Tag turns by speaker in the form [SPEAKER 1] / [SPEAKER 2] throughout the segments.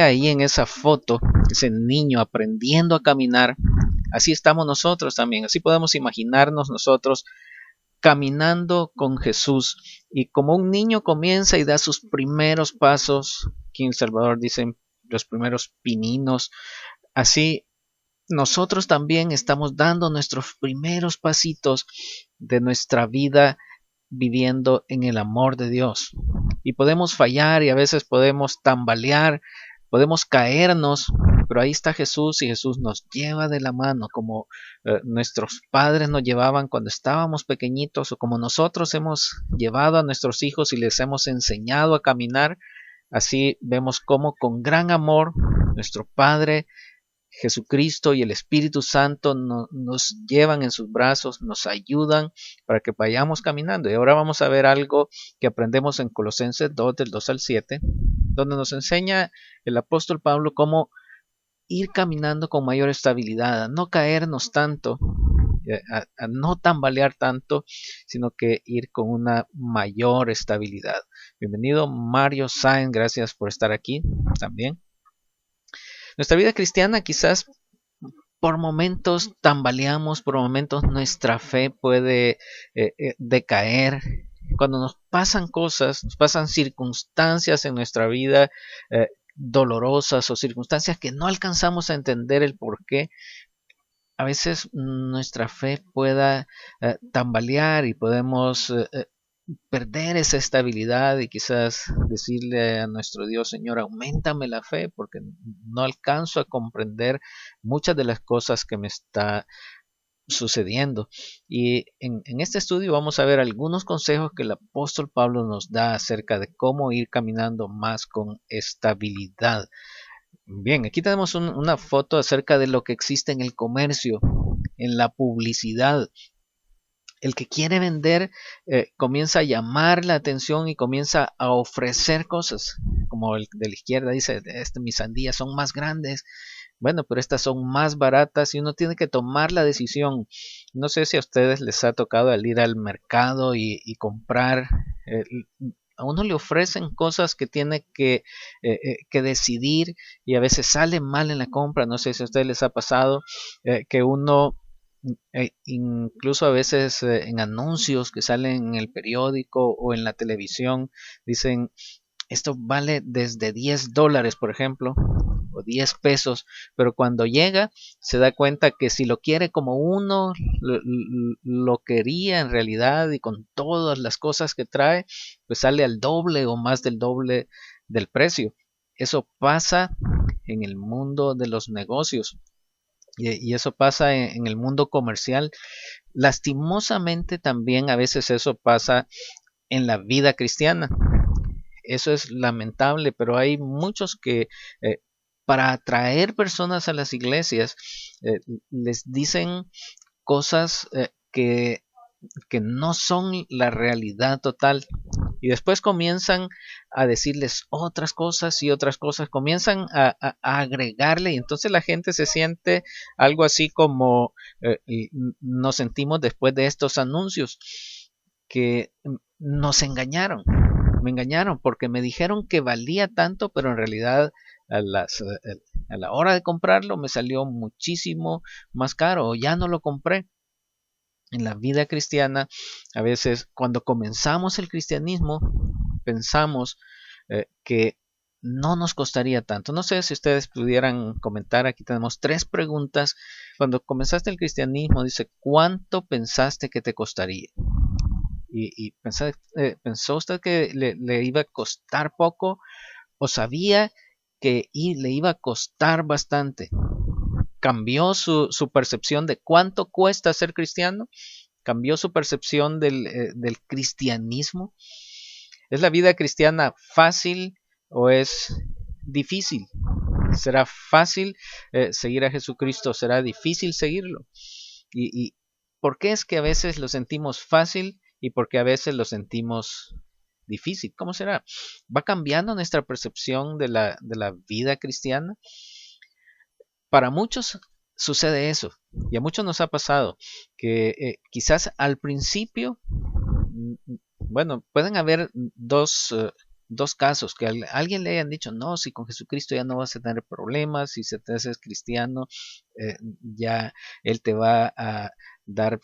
[SPEAKER 1] ahí en esa foto, ese niño aprendiendo a caminar, así estamos nosotros también, así podemos imaginarnos nosotros caminando con Jesús. Y como un niño comienza y da sus primeros pasos, aquí en El Salvador dicen los primeros pininos, así nosotros también estamos dando nuestros primeros pasitos de nuestra vida viviendo en el amor de Dios. Y podemos fallar y a veces podemos tambalear, podemos caernos, pero ahí está Jesús y Jesús nos lleva de la mano como nuestros padres nos llevaban cuando estábamos pequeñitos o como nosotros hemos llevado a nuestros hijos y les hemos enseñado a caminar. Así vemos cómo con gran amor nuestro Padre Jesucristo y el Espíritu Santo nos llevan en sus brazos, nos ayudan para que vayamos caminando. Y ahora vamos a ver algo que aprendemos en Colosenses 2, del 2 al 7, donde nos enseña el apóstol Pablo cómo ir caminando con mayor estabilidad, a no caernos tanto, a no tambalear tanto, sino que ir con una mayor estabilidad. Bienvenido Mario Sáenz, gracias por estar aquí también. Nuestra vida cristiana quizás por momentos tambaleamos, por momentos nuestra fe puede decaer. Cuando nos pasan cosas, nos pasan circunstancias en nuestra vida dolorosas o circunstancias que no alcanzamos a entender el por qué, a veces nuestra fe pueda tambalear y podemos perder esa estabilidad y quizás decirle a nuestro Dios, Señor, auméntame la fe porque no alcanzo a comprender muchas de las cosas que me está sucediendo. Y en este estudio vamos a ver algunos consejos que el apóstol Pablo nos da acerca de cómo ir caminando más con estabilidad. Bien, aquí tenemos una foto acerca de lo que existe en el comercio, en la publicidad. El que quiere vender comienza a llamar la atención y comienza a ofrecer cosas, como el de la izquierda dice, mis sandías son más grandes, bueno, pero estas son más baratas y uno tiene que tomar la decisión. No sé si a ustedes les ha tocado al ir al mercado y comprar, a uno le ofrecen cosas que tiene que decidir y a veces sale mal en la compra. No sé si a ustedes les ha pasado que uno incluso a veces en anuncios que salen en el periódico o en la televisión dicen esto vale desde $10 por ejemplo o 10 pesos, pero cuando llega se da cuenta que si lo quiere como uno lo quería en realidad y con todas las cosas que trae, pues sale al doble o más del doble del precio. Eso pasa en el mundo de los negocios. Y eso pasa en el mundo comercial. Lastimosamente también a veces eso pasa en la vida cristiana. Eso es lamentable, pero hay muchos que para atraer personas a las iglesias les dicen cosas que no son la realidad total. Y después comienzan a decirles otras cosas y otras cosas, comienzan a agregarle y entonces la gente se siente algo así como nos sentimos después de estos anuncios, que nos engañaron, me engañaron porque me dijeron que valía tanto, pero en realidad a la hora de comprarlo me salió muchísimo más caro o ya no lo compré. En la vida cristiana, a veces cuando comenzamos el cristianismo, pensamos que no nos costaría tanto. No sé si ustedes pudieran comentar, aquí tenemos 3 preguntas. Cuando comenzaste el cristianismo, dice, ¿cuánto pensaste que te costaría? Y ¿pensó usted que le iba a costar poco o sabía que le iba a costar bastante? ¿Cambió su percepción de cuánto cuesta ser cristiano? ¿Cambió su percepción del cristianismo? ¿Es la vida cristiana fácil o es difícil? ¿Será fácil seguir a Jesucristo? ¿Será difícil seguirlo? ¿Y por qué es que a veces lo sentimos fácil y por qué a veces lo sentimos difícil? ¿Cómo será? ¿Va cambiando nuestra percepción de la vida cristiana? Para muchos sucede eso y a muchos nos ha pasado que quizás al principio, bueno, pueden haber dos dos casos, que alguien le hayan dicho, no, si con Jesucristo ya no vas a tener problemas, si se te haces cristiano, ya Él te va a dar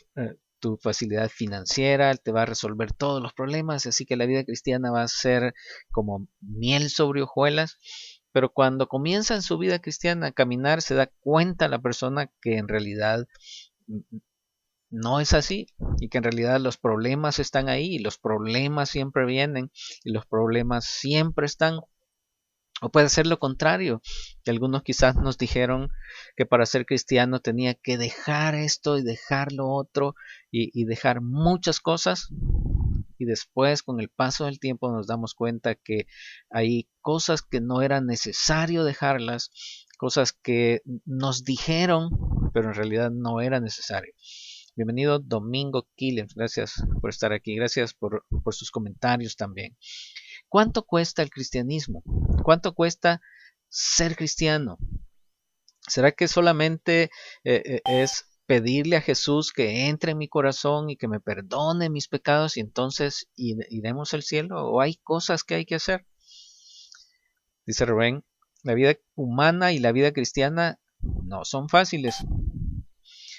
[SPEAKER 1] tu facilidad financiera, Él te va a resolver todos los problemas, así que la vida cristiana va a ser como miel sobre hojuelas. Pero cuando comienza en su vida cristiana a caminar, se da cuenta la persona que en realidad no es así y que en realidad los problemas están ahí y los problemas siempre vienen y los problemas siempre están. O puede ser lo contrario, que algunos quizás nos dijeron que para ser cristiano tenía que dejar esto y dejar lo otro y dejar muchas cosas. Y después, con el paso del tiempo, nos damos cuenta que hay cosas que no era necesario dejarlas, cosas que nos dijeron, pero en realidad no era necesario. Bienvenido Domingo Quiles, gracias por estar aquí, gracias por sus comentarios también. ¿Cuánto cuesta el cristianismo? ¿Cuánto cuesta ser cristiano? ¿Será que solamente es pedirle a Jesús que entre en mi corazón y que me perdone mis pecados y entonces iremos al cielo? ¿O hay cosas que hay que hacer? Dice Rubén, la vida humana y la vida cristiana no son fáciles.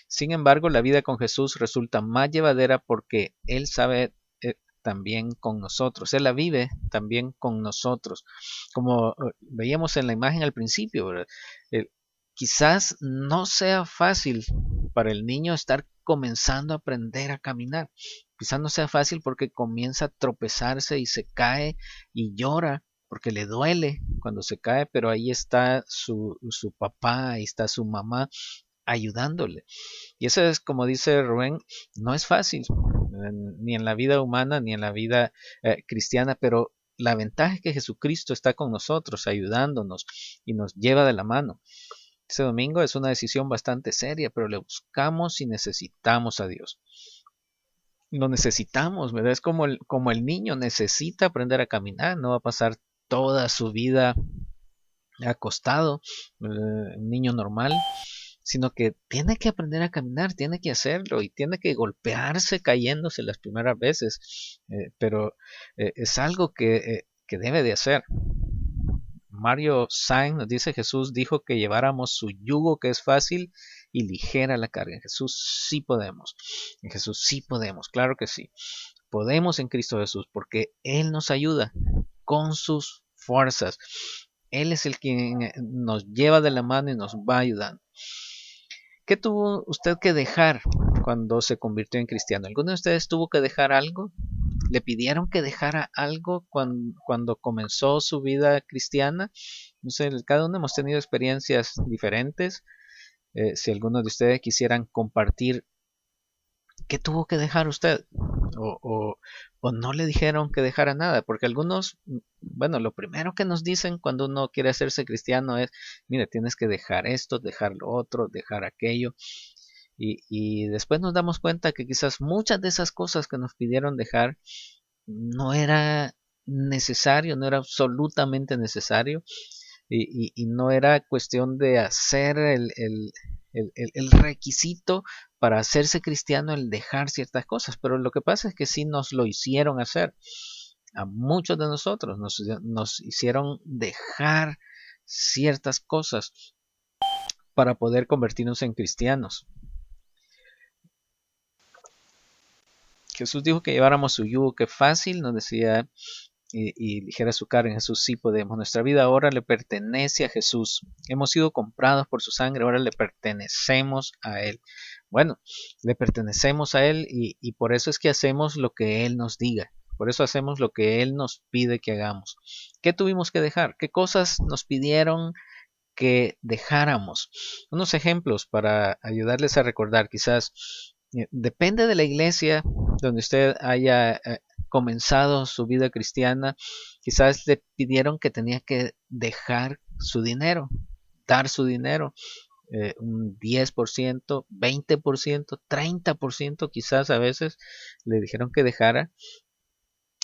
[SPEAKER 1] Sin embargo, la vida con Jesús resulta más llevadera porque Él sabe también con nosotros, Él la vive también con nosotros. Como veíamos en la imagen al principio, ¿verdad? Quizás no sea fácil para el niño estar comenzando a aprender a caminar. Quizás no sea fácil porque comienza a tropezarse y se cae y llora porque le duele cuando se cae, pero ahí está su papá, ahí está su mamá ayudándole. Y eso es, como dice Rubén, no es fácil, ni en la vida humana, ni en la vida cristiana, pero la ventaja es que Jesucristo está con nosotros, ayudándonos y nos lleva de la mano. Este domingo es una decisión bastante seria, pero le buscamos y necesitamos a Dios. Lo necesitamos, ¿verdad? Es como el niño necesita aprender a caminar, no va a pasar toda su vida acostado, un niño normal, sino que tiene que aprender a caminar, tiene que hacerlo y tiene que golpearse cayéndose las primeras veces, pero es algo que debe de hacer. Mario Sainz nos dice, Jesús dijo que lleváramos su yugo que es fácil y ligera la carga. En Jesús sí podemos, en Jesús sí podemos, claro que sí. Podemos en Cristo Jesús porque Él nos ayuda con sus fuerzas. Él es el quien nos lleva de la mano y nos va ayudando. ¿Qué tuvo usted que dejar cuando se convirtió en cristiano? ¿Alguno de ustedes tuvo que dejar algo? ¿Le pidieron que dejara algo cuando comenzó su vida cristiana? No sé, cada uno hemos tenido experiencias diferentes. Si algunos de ustedes quisieran compartir, ¿qué tuvo que dejar usted? O no le dijeron que dejara nada, porque algunos, bueno, lo primero que nos dicen cuando uno quiere hacerse cristiano es, mire, tienes que dejar esto, dejar lo otro, dejar aquello, y después nos damos cuenta que quizás muchas de esas cosas que nos pidieron dejar no era necesario, no era absolutamente necesario, y no era cuestión de hacer el requisito para hacerse cristiano el dejar ciertas cosas, pero lo que pasa es que sí nos lo hicieron hacer. A muchos de nosotros nos hicieron dejar ciertas cosas para poder convertirnos en cristianos. Jesús dijo que lleváramos su yugo, que fácil, nos decía, y ligera su carga. En Jesús sí podemos. Nuestra vida ahora le pertenece a Jesús. Hemos sido comprados por su sangre, ahora le pertenecemos a Él. Bueno, le pertenecemos a Él y por eso es que hacemos lo que Él nos diga. Por eso hacemos lo que Él nos pide que hagamos. ¿Qué tuvimos que dejar? ¿Qué cosas nos pidieron que dejáramos? Unos ejemplos para ayudarles a recordar. Quizás depende de la iglesia donde usted haya comenzado su vida cristiana. Quizás le pidieron que tenía que dejar su dinero, dar su dinero, un 10%, 20%, 30%, quizás a veces le dijeron que dejara.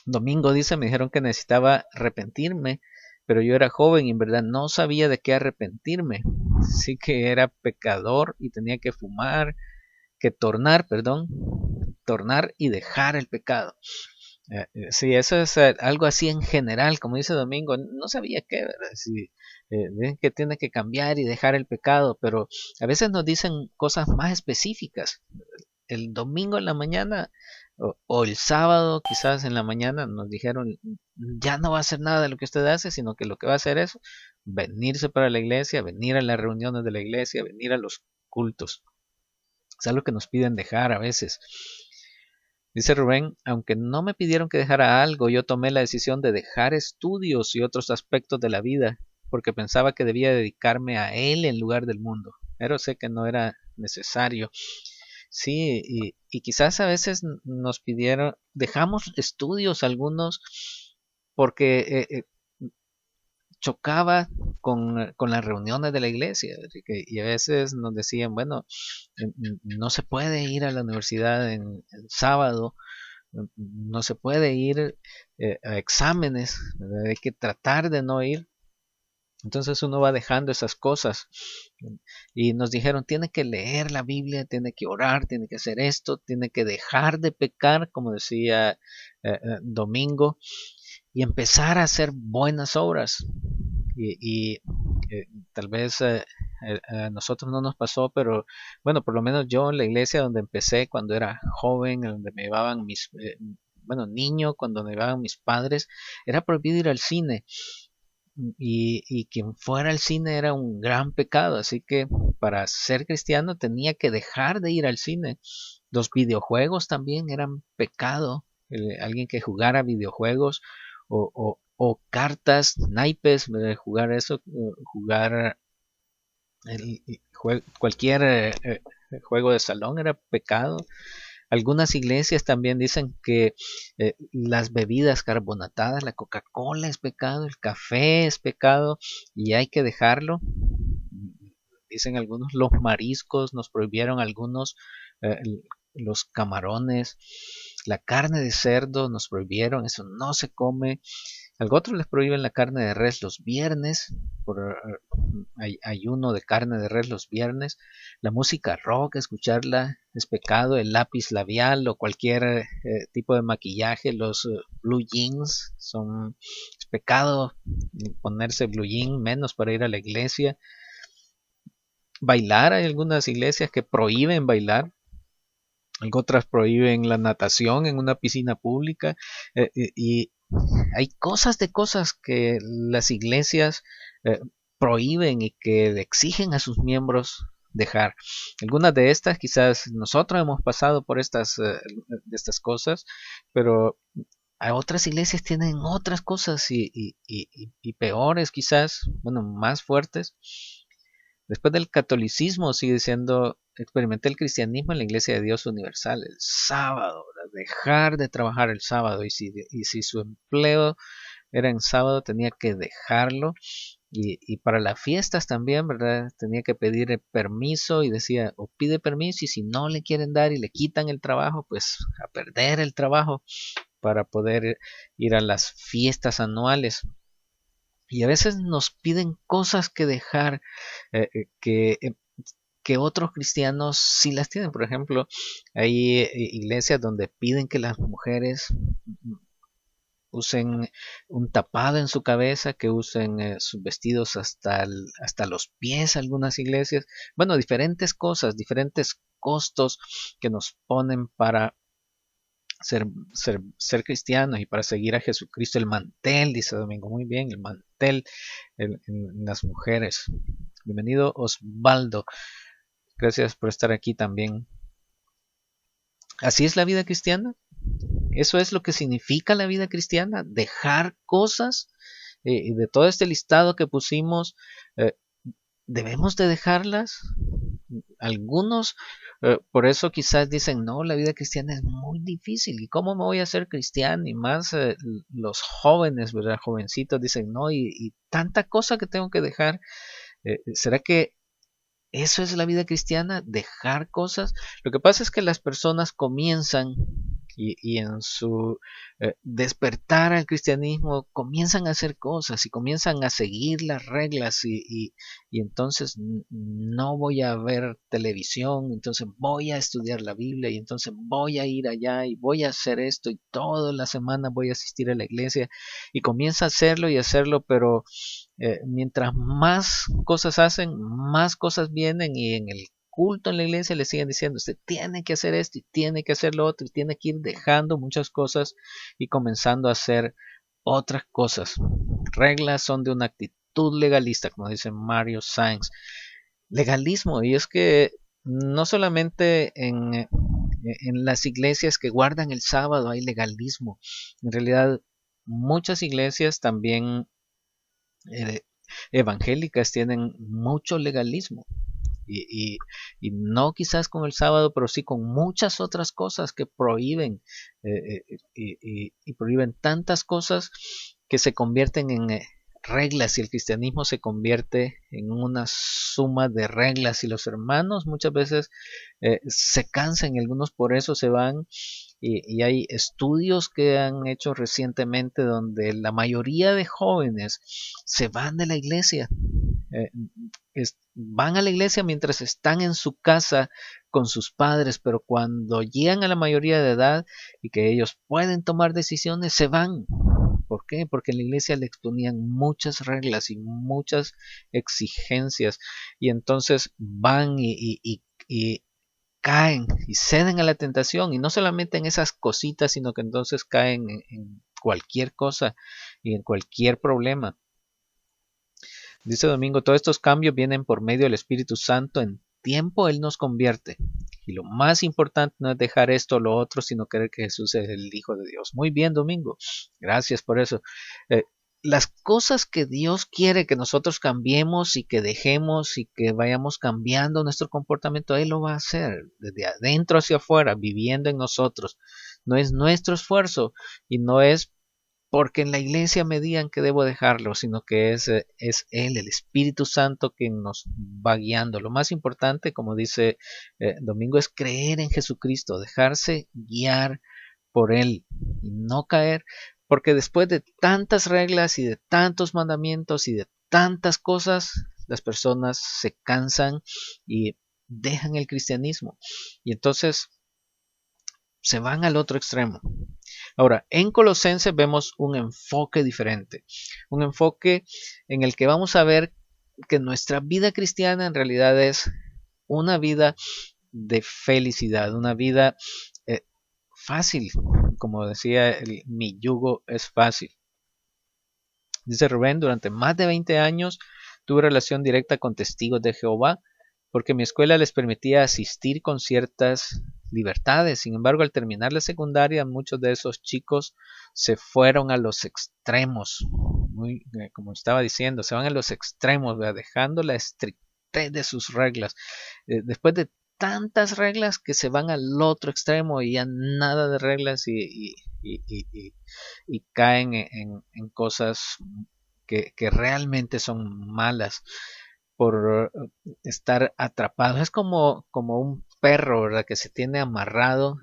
[SPEAKER 1] Domingo dice, me dijeron que necesitaba arrepentirme, pero yo era joven y en verdad no sabía de qué arrepentirme. Así que era pecador y tenía que tornar y dejar el pecado. Sí, eso es algo así en general, como dice Domingo, no sabía qué, ¿verdad? Si, dicen que tiene que cambiar y dejar el pecado, pero a veces nos dicen cosas más específicas. El domingo en la mañana o el sábado quizás en la mañana nos dijeron, ya no va a hacer nada de lo que usted hace, sino que lo que va a hacer es venirse para la iglesia, venir a las reuniones de la iglesia, venir a los cultos. Es algo que nos piden dejar a veces. Dice Rubén, aunque no me pidieron que dejara algo, yo tomé la decisión de dejar estudios y otros aspectos de la vida, porque pensaba que debía dedicarme a él en lugar del mundo. Pero sé que no era necesario. Sí, y quizás a veces nos pidieron, dejamos estudios algunos porque chocaba con las reuniones de la iglesia. Y a veces nos decían, bueno, no se puede ir a la universidad en el sábado, no se puede ir a exámenes, ¿verdad? Hay que tratar de no ir. Entonces uno va dejando esas cosas y nos dijeron, tiene que leer la Biblia, tiene que orar, tiene que hacer esto, tiene que dejar de pecar, como decía Domingo, y empezar a hacer buenas obras. Y tal vez a nosotros no nos pasó, pero bueno, por lo menos yo en la iglesia donde empecé cuando era joven, donde me llevaban bueno, niño, cuando me llevaban mis padres, era prohibido ir al cine y quien fuera al cine era un gran pecado, así que para ser cristiano tenía que dejar de ir al cine. Los videojuegos también eran pecado, alguien que jugara videojuegos o cartas, naipes, jugar eso, jugar cualquier juego de salón era pecado. Algunas iglesias también dicen que las bebidas carbonatadas, la Coca-Cola es pecado, el café es pecado y hay que dejarlo. Dicen algunos, los mariscos nos prohibieron algunos, eh, los camarones, la carne de cerdo nos prohibieron, eso no se come. Algo otros les prohíben la carne de res los viernes, por ayuno de carne de res los viernes. La música rock, escucharla es pecado. El lápiz labial o cualquier tipo de maquillaje, los blue jeans son es pecado. Ponerse blue jean, menos para ir a la iglesia. Bailar, hay algunas iglesias que prohíben bailar. Otras prohíben la natación en una piscina pública. Y hay cosas de cosas que las iglesias eh, prohíben y que le exigen a sus miembros dejar. Algunas de estas quizás nosotros hemos pasado por de estas cosas, pero a otras iglesias tienen otras cosas y peores quizás, bueno, más fuertes. Después del catolicismo sigue siendo, experimenté el cristianismo en la Iglesia de Dios Universal, el sábado, dejar de trabajar el sábado y si su empleo era en sábado tenía que dejarlo y para las fiestas también, ¿verdad? Tenía que pedir permiso y decía, o pide permiso y si no le quieren dar y le quitan el trabajo, pues a perder el trabajo para poder ir a las fiestas anuales. Y a veces nos piden cosas que dejar, eh, eh, que, eh, que otros cristianos sí las tienen. Por ejemplo, hay iglesias donde piden que las mujeres usen un tapado en su cabeza, que usen sus vestidos hasta los pies, algunas iglesias. Bueno, diferentes cosas, diferentes costos que nos ponen para ser cristianos y para seguir a Jesucristo. El mantel, dice Domingo, muy bien, el mantel en las mujeres. Bienvenido Osvaldo, gracias por estar aquí también. ¿Así es la vida cristiana? ¿Eso es lo que significa la vida cristiana? Dejar cosas de todo este listado que pusimos, eh, ¿debemos de dejarlas? Algunos por eso quizás dicen, no, la vida cristiana es muy difícil, ¿y cómo me voy a hacer cristiano? Y más los jóvenes, ¿verdad? Jovencitos dicen, no, y tanta cosa que tengo que dejar. ¿Será que eso es la vida cristiana? ¿Dejar cosas? Lo que pasa es que las personas comienzan y en su despertar al cristianismo comienzan a hacer cosas y comienzan a seguir las reglas y entonces no voy a ver televisión, entonces voy a estudiar la Biblia y entonces voy a ir allá y voy a hacer esto y toda la semana voy a asistir a la iglesia y comienza a hacerlo y hacerlo, pero mientras más cosas hacen, más cosas vienen y en el culto en la iglesia le siguen diciendo, usted tiene que hacer esto y tiene que hacer lo otro y tiene que ir dejando muchas cosas y comenzando a hacer otras cosas. Reglas son de una actitud legalista, como dice Mario Sainz. Legalismo, y es que no solamente en las iglesias que guardan el sábado hay legalismo. En realidad, muchas iglesias también eh, evangélicas tienen mucho legalismo. Y, y, y no quizás con el sábado, pero sí con muchas otras cosas que prohíben y prohíben tantas cosas que se convierten en reglas y el cristianismo se convierte en una suma de reglas y los hermanos muchas veces se cansan y algunos por eso se van y hay estudios que han hecho recientemente donde la mayoría de jóvenes se van de la iglesia eh, van a la iglesia mientras están en su casa con sus padres, pero cuando llegan a la mayoría de edad y que ellos pueden tomar decisiones, se van. ¿Por qué? Porque en la iglesia le exponían muchas reglas y muchas exigencias y entonces van y caen y ceden a la tentación y no solamente en esas cositas, sino que entonces caen en cualquier cosa y en cualquier problema. Dice Domingo, todos estos cambios vienen por medio del Espíritu Santo. En tiempo Él nos convierte. Y lo más importante no es dejar esto o lo otro, sino creer que Jesús es el Hijo de Dios. Muy bien, Domingo. Gracias por eso. Las cosas que Dios quiere que nosotros cambiemos y que dejemos y que vayamos cambiando nuestro comportamiento, Él lo va a hacer desde adentro hacia afuera, viviendo en nosotros. No es nuestro esfuerzo y no es porque en la iglesia me digan que debo dejarlo, sino que es Él, el Espíritu Santo, quien nos va guiando. Lo más importante, como dice Domingo, es creer en Jesucristo, dejarse guiar por Él y no caer, porque después de tantas reglas y de tantos mandamientos y de tantas cosas, las personas se cansan y dejan el cristianismo y entonces se van al otro extremo. Ahora, en Colosenses vemos un enfoque diferente, un enfoque en el que vamos a ver que nuestra vida cristiana en realidad es una vida de felicidad, una vida fácil, como decía mi yugo es fácil. Dice Rubén, durante más de 20 años tuve relación directa con testigos de Jehová, porque mi escuela les permitía asistir con ciertas libertades. Sin embargo, al terminar la secundaria, muchos de esos chicos se fueron a los extremos. Como estaba diciendo, se van a los extremos, dejando la estrictez de sus reglas. Después de tantas reglas que se van al otro extremo y ya nada de reglas y caen cosas que realmente son malas por estar atrapado. Es como un perro, ¿verdad? Que se tiene amarrado.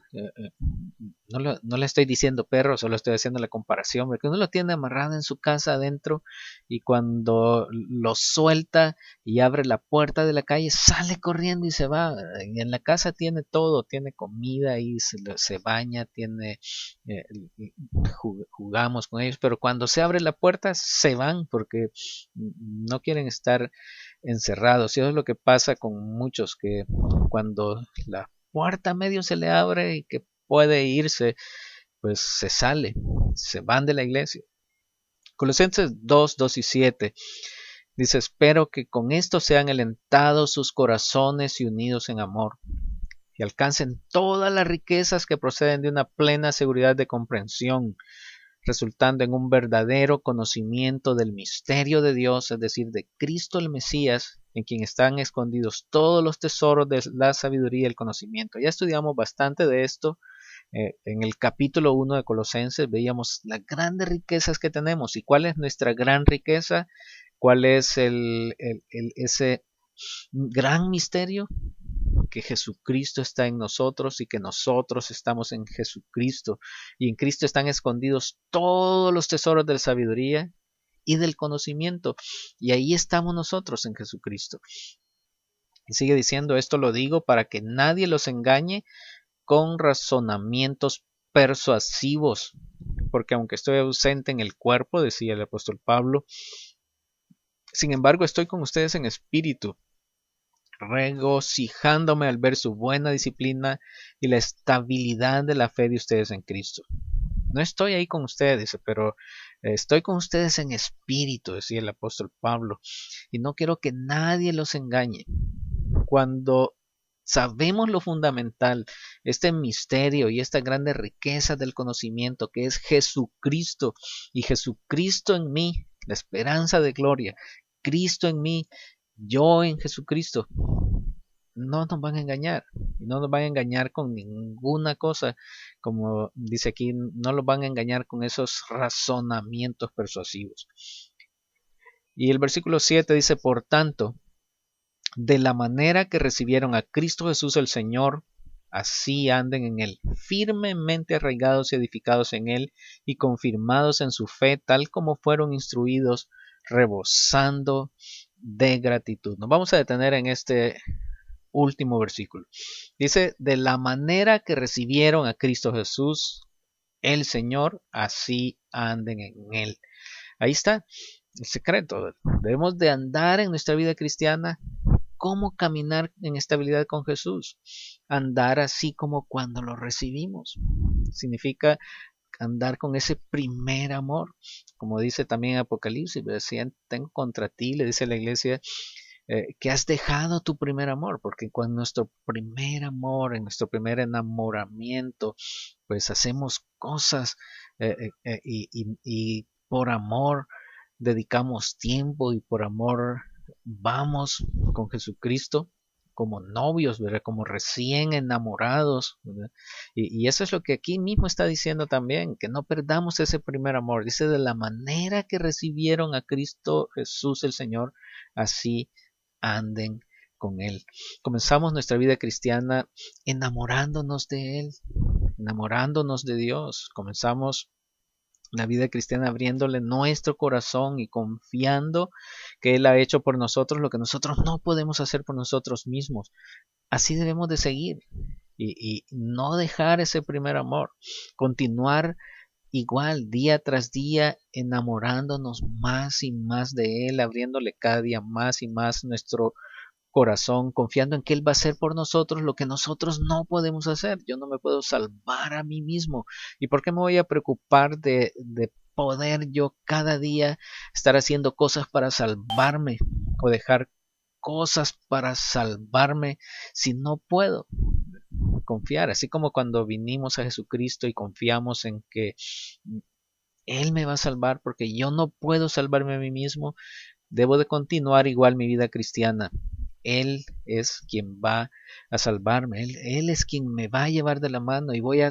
[SPEAKER 1] No le estoy diciendo perro, solo estoy haciendo la comparación, porque uno lo tiene amarrado en su casa adentro y cuando lo suelta y abre la puerta de la calle, sale corriendo y se va. Y en la casa tiene todo, tiene comida y se baña, tiene eh, jugamos con ellos, pero cuando se abre la puerta se van porque no quieren estar encerrados. Y eso es lo que pasa con muchos, que cuando la puerta medio se le abre y que puede irse, pues se sale, se van de la iglesia. Colosenses 2, 2 y 7 dice, espero que con esto sean alentados sus corazones y unidos en amor, y alcancen todas las riquezas que proceden de una plena seguridad de comprensión, resultando en un verdadero conocimiento del misterio de Dios, es decir, de Cristo el Mesías, en quien están escondidos todos los tesoros de la sabiduría y el conocimiento. Ya estudiamos bastante de esto. En el capítulo 1 de Colosenses veíamos las grandes riquezas que tenemos. ¿Y cuál es nuestra gran riqueza? ¿Cuál es ese gran misterio? que Jesucristo está en nosotros y que nosotros estamos en Jesucristo. Y en Cristo están escondidos todos los tesoros de la sabiduría y del conocimiento. Y ahí estamos nosotros en Jesucristo. Y sigue diciendo, esto lo digo para que nadie los engañe con razonamientos persuasivos, porque aunque estoy ausente en el cuerpo, decía el apóstol Pablo, sin embargo estoy con ustedes en espíritu, regocijándome al ver su buena disciplina y la estabilidad de la fe de ustedes en Cristo. No estoy ahí con ustedes, pero estoy con ustedes en espíritu, decía el apóstol Pablo, y no quiero que nadie los engañe. Cuando sabemos lo fundamental, este misterio y esta grande riqueza del conocimiento que es Jesucristo y Jesucristo en mí, la esperanza de gloria, Cristo en mí, yo en Jesucristo, no nos van a engañar, no nos van a engañar con ninguna cosa, como dice aquí, no los van a engañar con esos razonamientos persuasivos. Y el versículo 7 dice, por tanto, de la manera que recibieron a Cristo Jesús el Señor, así anden en Él, firmemente arraigados y edificados en Él y confirmados en su fe, tal como fueron instruidos, rebosando de gratitud. Nos vamos a detener en este último versículo. Dice, de la manera que recibieron a Cristo Jesús, el Señor, así anden en Él. Ahí está el secreto. Debemos de andar en nuestra vida cristiana. ¿Cómo caminar en estabilidad con Jesús? Andar así como cuando lo recibimos. Significa andar con ese primer amor. Como dice también Apocalipsis, decían, tengo contra ti, le dice la iglesia, que has dejado tu primer amor, porque con nuestro primer amor, en nuestro primer enamoramiento, pues hacemos cosas y por amor dedicamos tiempo y por amor vamos con Jesucristo como novios, ¿verdad? Como recién enamorados, ¿verdad? Y eso es lo que aquí mismo está diciendo también, que no perdamos ese primer amor. Dice, de la manera que recibieron a Cristo Jesús el Señor, así anden con Él. Comenzamos nuestra vida cristiana enamorándonos de Él, enamorándonos de Dios. Comenzamos la vida cristiana abriéndole nuestro corazón y confiando que Él ha hecho por nosotros lo que nosotros no podemos hacer por nosotros mismos. Así debemos de seguir y no dejar ese primer amor. Continuar igual día tras día enamorándonos más y más de Él, abriéndole cada día más y más nuestro corazón, confiando en que Él va a hacer por nosotros lo que nosotros no podemos hacer. Yo no me puedo salvar a mí mismo. ¿Y por qué me voy a preocupar de poder yo cada día estar haciendo cosas para salvarme o dejar cosas para salvarme si no puedo confiar? Así como cuando vinimos a Jesucristo y confiamos en que Él me va a salvar porque yo no puedo salvarme a mí mismo, debo de continuar igual mi vida cristiana. Él es quien va a salvarme, Él es quien me va a llevar de la mano y voy a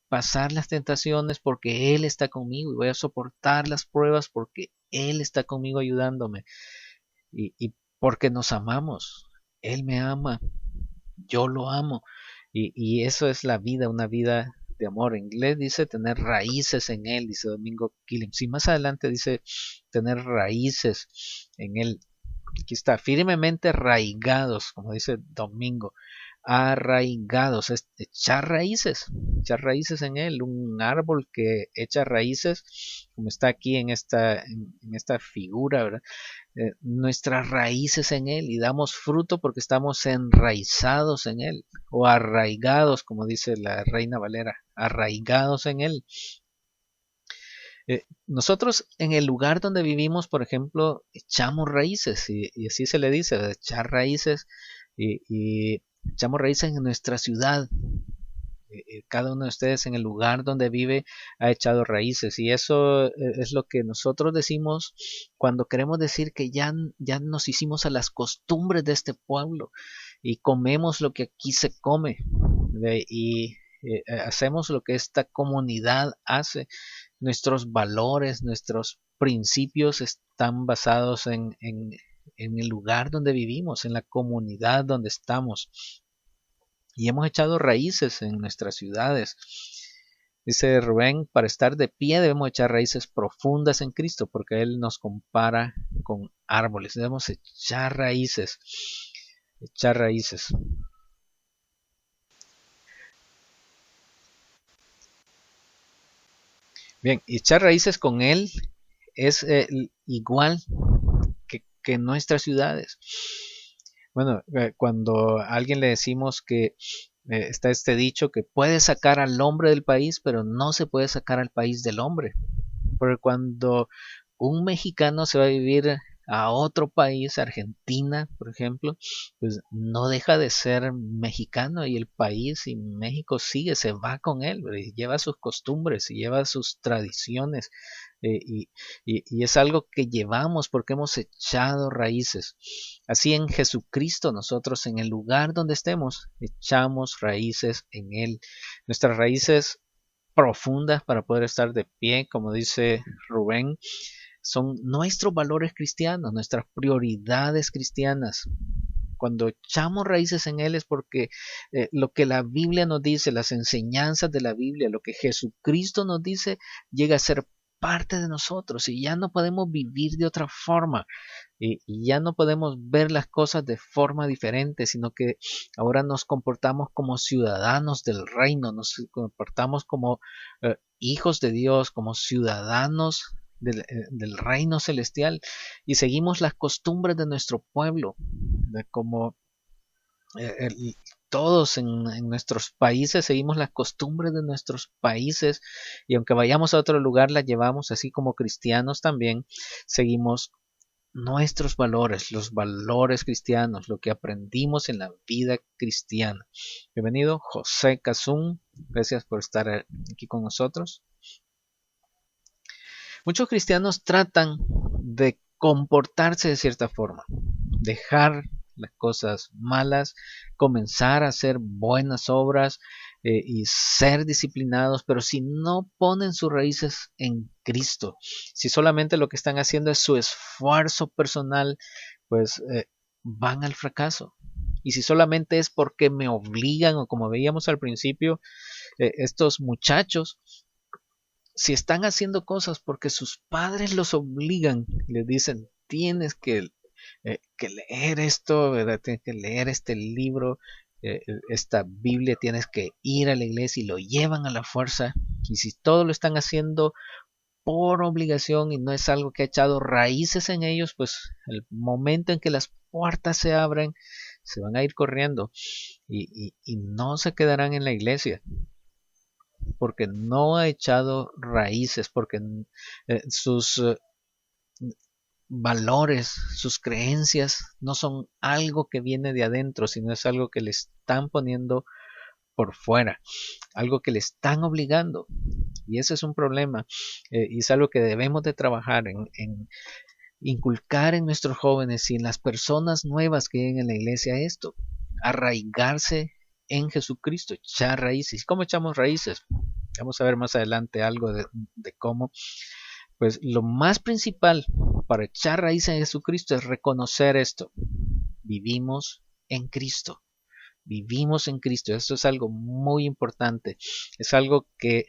[SPEAKER 1] pasar las tentaciones porque Él está conmigo y voy a soportar las pruebas porque Él está conmigo ayudándome y porque nos amamos. Él me ama, yo lo amo y eso es la vida, una vida de amor. En inglés dice tener raíces en Él, dice Domingo Killing. Si más adelante dice tener raíces en Él. Aquí está, firmemente arraigados, como dice Domingo, arraigados, es echar raíces en él, un árbol que echa raíces, como está aquí en esta figura, ¿verdad? Nuestras raíces en él y damos fruto porque estamos enraizados en él, o arraigados, como dice la Reina Valera, arraigados en él. Nosotros en el lugar donde vivimos, por ejemplo, echamos raíces y así se le dice, echar raíces y echamos raíces en nuestra ciudad. Cada uno de ustedes en el lugar donde vive ha echado raíces y eso es lo que nosotros decimos cuando queremos decir que ya nos hicimos a las costumbres de este pueblo y comemos lo que aquí se come y hacemos lo que esta comunidad hace. Nuestros valores, nuestros principios están basados en el lugar donde vivimos, en la comunidad donde estamos. y hemos echado raíces en nuestras ciudades. Dice Rubén, para estar de pie debemos echar raíces profundas en Cristo, porque Él nos compara con árboles. Debemos echar raíces, echar raíces. Bien, echar raíces con Él es igual que en nuestras ciudades. Bueno, cuando a alguien le decimos que está este dicho que puede sacar al hombre del país, pero no se puede sacar al país del hombre. Porque cuando un mexicano se va a vivir a otro país, Argentina, por ejemplo, pues no deja de ser mexicano y el país y México sigue, se va con él, y lleva sus costumbres y lleva sus tradiciones y es algo que llevamos porque hemos echado raíces. Así en Jesucristo nosotros en el lugar donde estemos echamos raíces en Él. Nuestras raíces profundas para poder estar de pie, como dice Rubén, son nuestros valores cristianos, nuestras prioridades cristianas. Cuando echamos raíces en Él es porque lo que la Biblia nos dice, las enseñanzas de la Biblia, lo que Jesucristo nos dice, llega a ser parte de nosotros y ya no podemos vivir de otra forma y ya no podemos ver las cosas de forma diferente, sino que ahora nos comportamos como ciudadanos del reino, nos comportamos como hijos de Dios, como ciudadanos del reino celestial y seguimos las costumbres de nuestro pueblo, de como todos en nuestros países seguimos las costumbres de nuestros países y aunque vayamos a otro lugar las llevamos, así como cristianos también seguimos nuestros valores, los valores cristianos, lo que aprendimos en la vida cristiana. Bienvenido José Cazún, gracias por estar aquí con nosotros. Muchos cristianos tratan de comportarse de cierta forma, dejar las cosas malas, comenzar a hacer buenas obras y ser disciplinados, pero si no ponen sus raíces en Cristo, si solamente lo que están haciendo es su esfuerzo personal, pues van al fracaso. Y si solamente es porque me obligan, o como veíamos al principio, estos muchachos, si están haciendo cosas porque sus padres los obligan, les dicen, tienes que leer esto, ¿verdad? Tienes que leer este libro, esta Biblia, tienes que ir a la iglesia y lo llevan a la fuerza. Y si todo lo están haciendo por obligación y no es algo que ha echado raíces en ellos, pues el momento en que las puertas se abren, se van a ir corriendo y no se quedarán en la iglesia porque no ha echado raíces, porque sus valores, sus creencias no son algo que viene de adentro, sino es algo que le están poniendo por fuera, algo que le están obligando. Y ese es un problema y es algo que debemos de trabajar en inculcar en nuestros jóvenes y en las personas nuevas que vienen en la iglesia esto, arraigarse en Jesucristo, echar raíces. ¿Cómo echamos raíces? Vamos a ver más adelante algo de cómo. Pues lo más principal para echar raíces en Jesucristo es reconocer esto. Vivimos en Cristo. Vivimos en Cristo. Esto es algo muy importante. Es algo que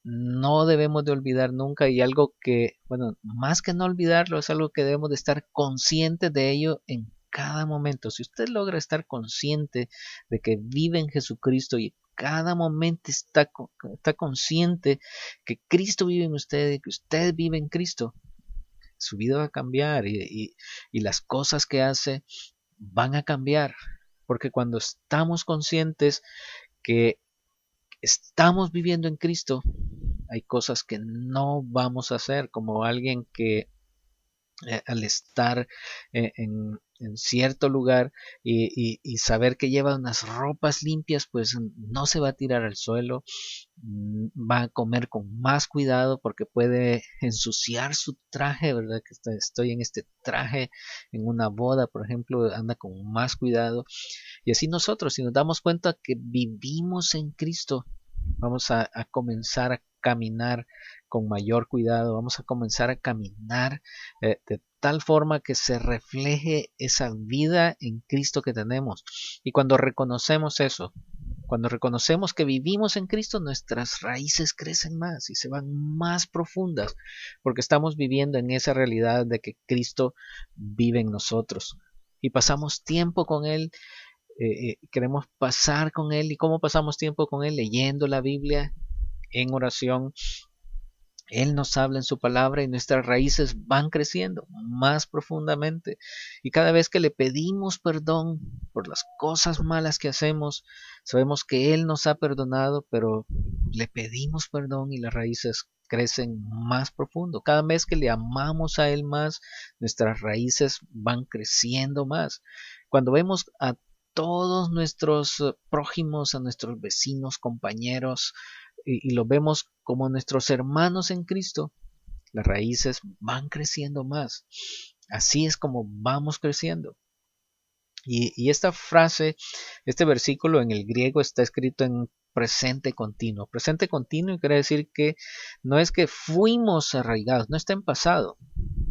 [SPEAKER 1] no debemos de olvidar nunca y algo que, bueno, más que no olvidarlo, es algo que debemos de estar conscientes de ello en cada momento. Si usted logra estar consciente de que vive en Jesucristo y cada momento está consciente que Cristo vive en usted y que usted vive en Cristo, su vida va a cambiar y las cosas que hace van a cambiar. Porque cuando estamos conscientes que estamos viviendo en Cristo, hay cosas que no vamos a hacer, como alguien que al estar en cierto lugar y saber que lleva unas ropas limpias, pues no se va a tirar al suelo, va a comer con más cuidado porque puede ensuciar su traje, ¿verdad? Que estoy en este traje en una boda, por ejemplo, anda con más cuidado. Y así nosotros, si nos damos cuenta que vivimos en Cristo, vamos a comenzar a caminar con mayor cuidado, vamos a comenzar a caminar de tal forma que se refleje esa vida en Cristo que tenemos. Y cuando reconocemos eso, Cuando reconocemos que vivimos en Cristo, nuestras raíces crecen más y se van más profundas, porque estamos viviendo en esa realidad de que Cristo vive en nosotros. Y pasamos tiempo con Él, queremos pasar con Él. ¿Y cómo pasamos tiempo con Él? Leyendo la Biblia, en oración. Él nos habla en su palabra y nuestras raíces van creciendo más profundamente. Y cada vez que le pedimos perdón por las cosas malas que hacemos, sabemos que Él nos ha perdonado, pero le pedimos perdón y las raíces crecen más profundo. Cada vez que le amamos a Él más, nuestras raíces van creciendo más. Cuando vemos a todos nuestros prójimos, a nuestros vecinos, compañeros, y lo vemos como nuestros hermanos en Cristo, las raíces van creciendo más. Así es como vamos creciendo. Y esta frase, este versículo en el griego está escrito en presente continuo. Presente continuo quiere decir que no es que fuimos arraigados, no está en pasado.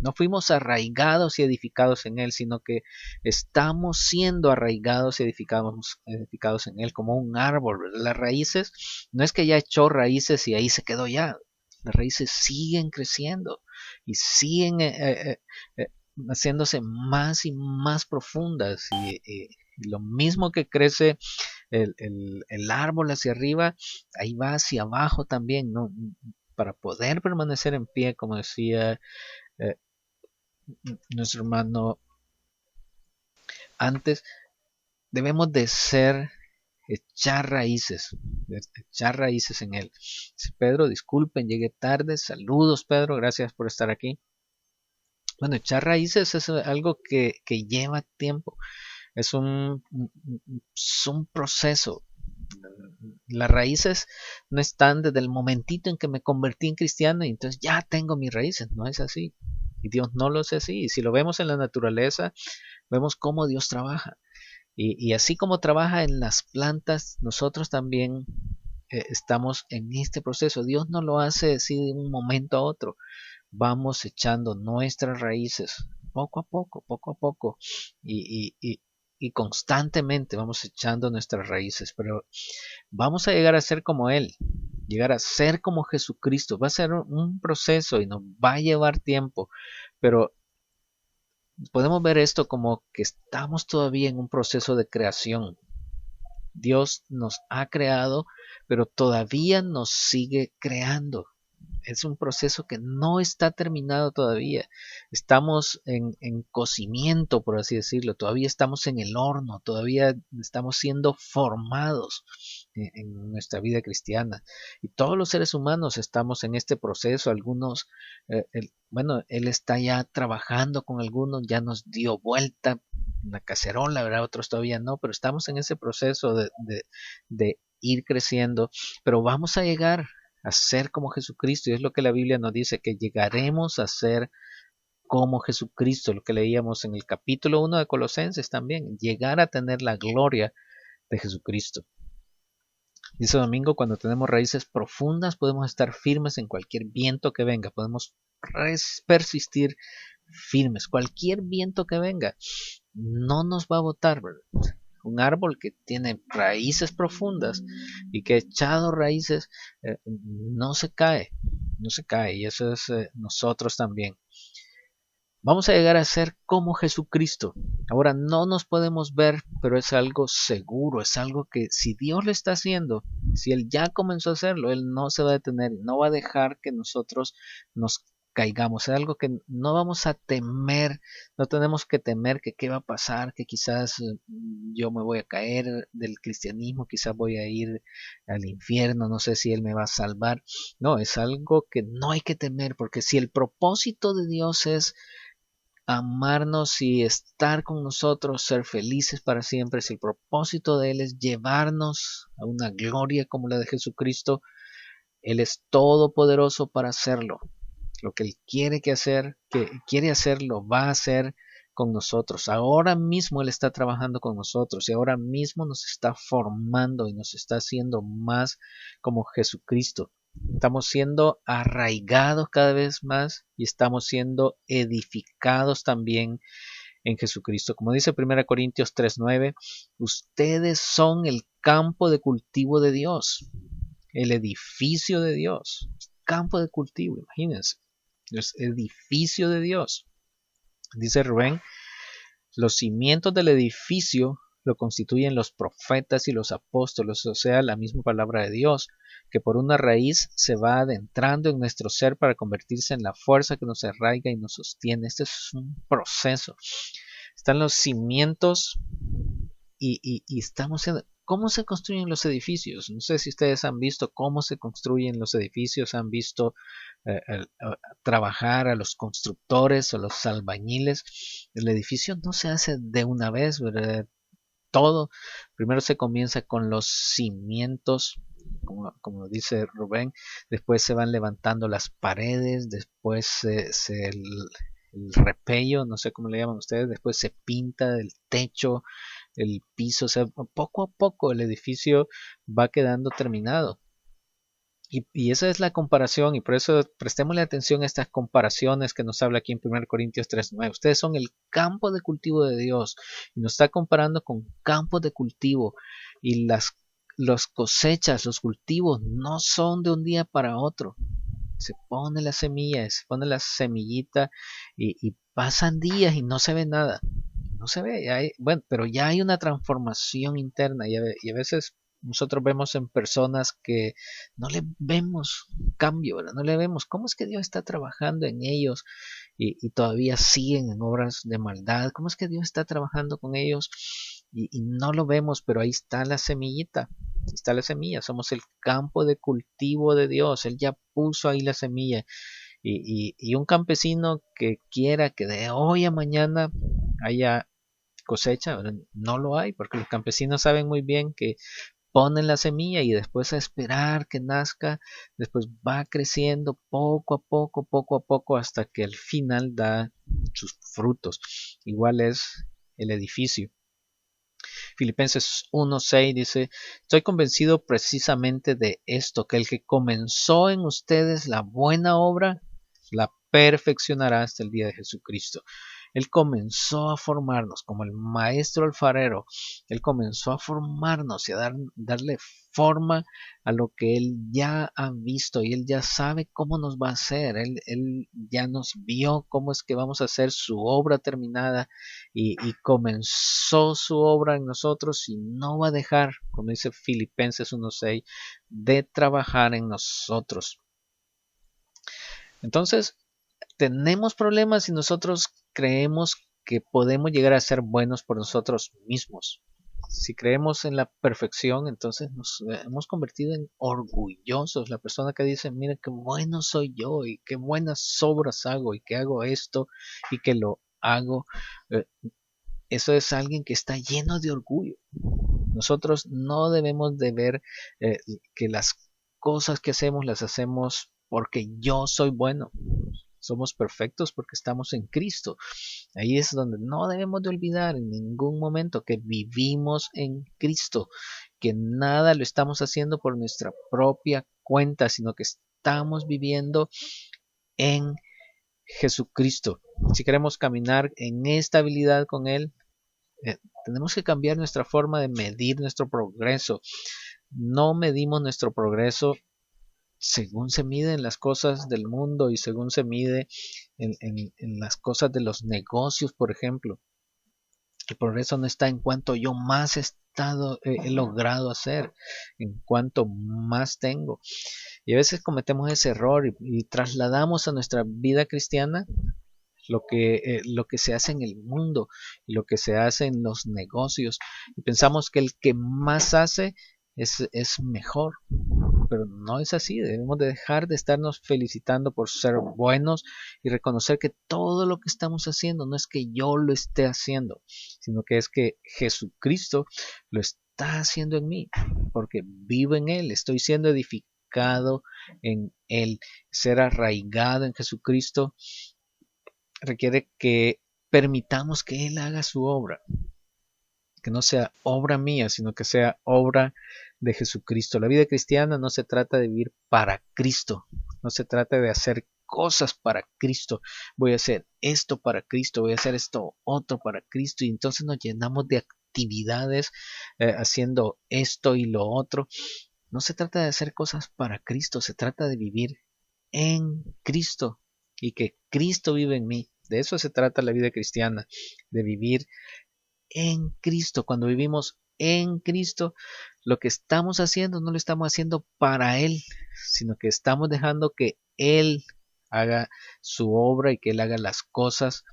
[SPEAKER 1] No fuimos arraigados y edificados en Él, sino que estamos siendo arraigados y edificados en Él como un árbol. Las raíces, no es que ya echó raíces y ahí se quedó ya. Las raíces siguen creciendo y siguen haciéndose más y más profundas. Y lo mismo que crece el árbol hacia arriba, ahí va hacia abajo también, ¿no? Para poder permanecer en pie, como decía nuestro hermano antes, debemos de echar raíces en Él. Dice Pedro, disculpen, llegué tarde, saludos Pedro, gracias por estar aquí. Bueno, echar raíces es algo que lleva tiempo, es un proceso. Las raíces no están desde el momentito en que me convertí en cristiano y entonces ya tengo mis raíces, no es así. Y Dios no lo hace así. Y si lo vemos en la naturaleza, vemos cómo Dios trabaja. Y así como trabaja en las plantas, nosotros también estamos en este proceso. Dios no lo hace así de un momento a otro. Vamos echando nuestras raíces poco a poco, poco a poco. Y constantemente vamos echando nuestras raíces. Pero vamos a llegar a ser como Él. Llegar a ser como Jesucristo. Va a ser un proceso y nos va a llevar tiempo. Pero podemos ver esto como que estamos todavía en un proceso de creación. Dios nos ha creado, pero todavía nos sigue creando. Es un proceso que no está terminado todavía. Estamos en cocimiento, por así decirlo. Todavía estamos en el horno. Todavía estamos siendo formados en nuestra vida cristiana. Y todos los seres humanos estamos en este proceso. Algunos, Él está ya trabajando con algunos. Ya nos dio vuelta la cacerola, ¿verdad? Otros todavía no. Pero estamos en ese proceso de ir creciendo. Pero vamos a llegar a ser como Jesucristo, y es lo que la Biblia nos dice, que llegaremos a ser como Jesucristo, lo que leíamos en el capítulo 1 de Colosenses también, llegar a tener la gloria de Jesucristo. Dice Domingo, cuando tenemos raíces profundas podemos estar firmes en cualquier viento que venga, podemos persistir firmes, cualquier viento que venga, no nos va a botar, ¿verdad? Un árbol que tiene raíces profundas y que ha echado raíces no se cae, y eso es nosotros también. Vamos a llegar a ser como Jesucristo. Ahora no nos podemos ver, pero es algo seguro, es algo que si Dios lo está haciendo, si Él ya comenzó a hacerlo, Él no se va a detener, no va a dejar que nosotros nos caigamos. Es algo que no vamos a temer, no tenemos que temer que qué va a pasar, que quizás yo me voy a caer del cristianismo, quizás voy a ir al infierno, no sé si Él me va a salvar. No, es algo que no hay que temer, porque si el propósito de Dios es amarnos y estar con nosotros, ser felices para siempre, si el propósito de Él es llevarnos a una gloria como la de Jesucristo, Él es todopoderoso para hacerlo. Lo que Él quiere hacer, lo va a hacer con nosotros. Ahora mismo Él está trabajando con nosotros y ahora mismo nos está formando y nos está haciendo más como Jesucristo. Estamos siendo arraigados cada vez más y estamos siendo edificados también en Jesucristo. Como dice 1 Corintios 3:9, ustedes son el campo de cultivo de Dios, el edificio de Dios, campo de cultivo, imagínense, es edificio de Dios. Dice Rubén, los cimientos del edificio lo constituyen los profetas y los apóstoles, o sea, la misma palabra de Dios, que por una raíz se va adentrando en nuestro ser para convertirse en la fuerza que nos arraiga y nos sostiene. Este es un proceso. Están los cimientos y estamos en... ¿Cómo se construyen los edificios? No sé si ustedes han visto cómo se construyen los edificios, han visto trabajar a los constructores o los albañiles. El edificio no se hace de una vez, ¿verdad? Todo. Primero se comienza con los cimientos, como dice Rubén, después se van levantando las paredes, después el repello, no sé cómo le llaman ustedes, después se pinta el techo, el piso, o sea, poco a poco el edificio va quedando terminado. Y esa es la comparación, y por eso prestémosle atención a estas comparaciones que nos habla aquí en 1 Corintios 3:9. Ustedes son el campo de cultivo de Dios, y nos está comparando con campos de cultivo, y las cosechas, los cultivos no son de un día para otro. Se pone la semilla, se pone la semillita, y pasan días y no se ve nada. No se ve, bueno, pero ya hay una transformación interna, y a veces nosotros vemos en personas que no le vemos cambio, ¿verdad? No le vemos cómo es que Dios está trabajando en ellos y todavía siguen en obras de maldad. ¿Cómo es que Dios está trabajando con ellos y no lo vemos? Pero ahí está la semillita, ahí está la semilla. Somos el campo de cultivo de Dios. Él ya puso ahí la semilla. Y un campesino que quiera que de hoy a mañana haya cosecha, ¿verdad? No lo hay, porque los campesinos saben muy bien que ponen la semilla y después a esperar que nazca, después va creciendo poco a poco hasta que al final da sus frutos. Igual es el edificio. Filipenses 1:6 dice, estoy convencido precisamente de esto, que el que comenzó en ustedes la buena obra, la perfeccionará hasta el día de Jesucristo. Él comenzó a formarnos como el maestro alfarero. Él comenzó a formarnos y a darle forma a lo que Él ya ha visto y Él ya sabe cómo nos va a hacer. Él ya nos vio cómo es que vamos a hacer su obra terminada y comenzó su obra en nosotros y no va a dejar, como dice Filipenses 1:6, de trabajar en nosotros. Entonces, tenemos problemas y nosotros creemos que podemos llegar a ser buenos por nosotros mismos. Si creemos en la perfección, entonces nos hemos convertido en orgullosos. La persona que dice, mira qué bueno soy yo y qué buenas obras hago y que hago esto y que lo hago. Eso es alguien que está lleno de orgullo. Nosotros no debemos de ver que las cosas que hacemos las hacemos porque yo soy bueno. Somos perfectos porque estamos en Cristo. Ahí es donde no debemos de olvidar en ningún momento que vivimos en Cristo, que nada lo estamos haciendo por nuestra propia cuenta, sino que estamos viviendo en Jesucristo. Si queremos caminar en estabilidad con Él, tenemos que cambiar nuestra forma de medir nuestro progreso. No medimos nuestro progreso según se mide en las cosas del mundo y según se mide en las cosas de los negocios, por ejemplo. El progreso no está en cuanto yo más he logrado hacer, en cuanto más tengo. Y a veces cometemos ese error y trasladamos a nuestra vida cristiana lo que se hace en el mundo y lo que se hace en los negocios. Y pensamos que el que más hace es mejor. Pero no es así, debemos de dejar de estarnos felicitando por ser buenos y reconocer que todo lo que estamos haciendo no es que yo lo esté haciendo, sino que es que Jesucristo lo está haciendo en mí, porque vivo en Él, estoy siendo edificado en Él. Ser arraigado en Jesucristo requiere que permitamos que Él haga su obra, que no sea obra mía, sino que sea obra de Jesucristo. La vida cristiana no se trata de vivir para Cristo, no se trata de hacer cosas para Cristo, voy a hacer esto para Cristo, voy a hacer esto otro para Cristo, y entonces nos llenamos de actividades haciendo esto y lo otro. No se trata de hacer cosas para Cristo, se trata de vivir en Cristo y que Cristo vive en mí. De eso se trata la vida cristiana, de vivir en Cristo. Cuando vivimos en Cristo, lo que estamos haciendo no lo estamos haciendo para Él, sino que estamos dejando que Él haga su obra y que Él haga las cosas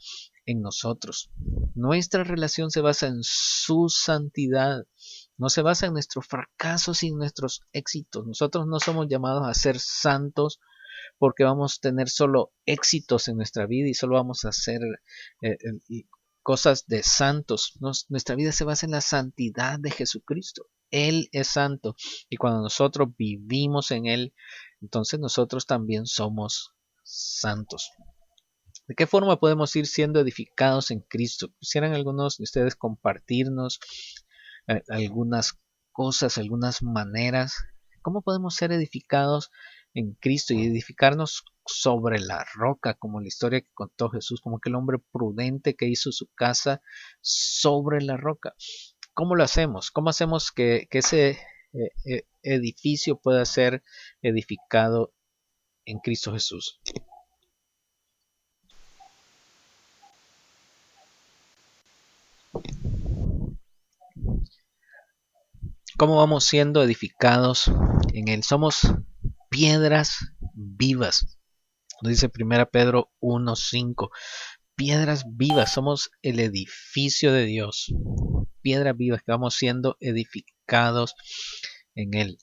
[SPEAKER 1] en nosotros. Nuestra relación se basa en su santidad, no se basa en nuestros fracasos y nuestros éxitos. Nosotros no somos llamados a ser santos porque vamos a tener solo éxitos en nuestra vida y solo vamos a hacer cosas de santos. Nuestra vida se basa en la santidad de Jesucristo. Él es santo y cuando nosotros vivimos en Él, entonces nosotros también somos santos. ¿De qué forma podemos ir siendo edificados en Cristo? ¿Quisieran algunos de ustedes compartirnos algunas cosas, algunas maneras? ¿Cómo podemos ser edificados en Cristo y edificarnos sobre la roca, como la historia que contó Jesús, como aquel hombre prudente que hizo su casa sobre la roca? ¿Cómo lo hacemos? ¿Cómo hacemos que ese edificio pueda ser edificado en Cristo Jesús? ¿Cómo vamos siendo edificados en Él? Somos piedras vivas. Nos dice 1 Pedro 1:5. Piedras vivas, somos el edificio de Dios. Piedras vivas que vamos siendo edificados en Él.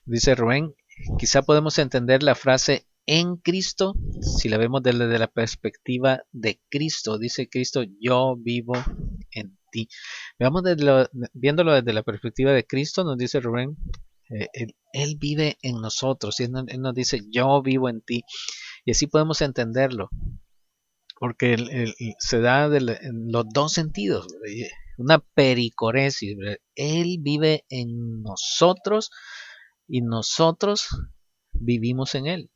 [SPEAKER 1] Dice Rubén, quizá podemos entender la frase en Cristo si la vemos desde la perspectiva de Cristo. Dice Cristo, yo vivo en ti. Veamos viéndolo desde la perspectiva de Cristo, nos dice Rubén, él vive en nosotros y él nos dice, yo vivo en ti. Y así podemos entenderlo, porque se da en los dos sentidos, una pericoresis. Él vive en nosotros y nosotros vivimos en Él.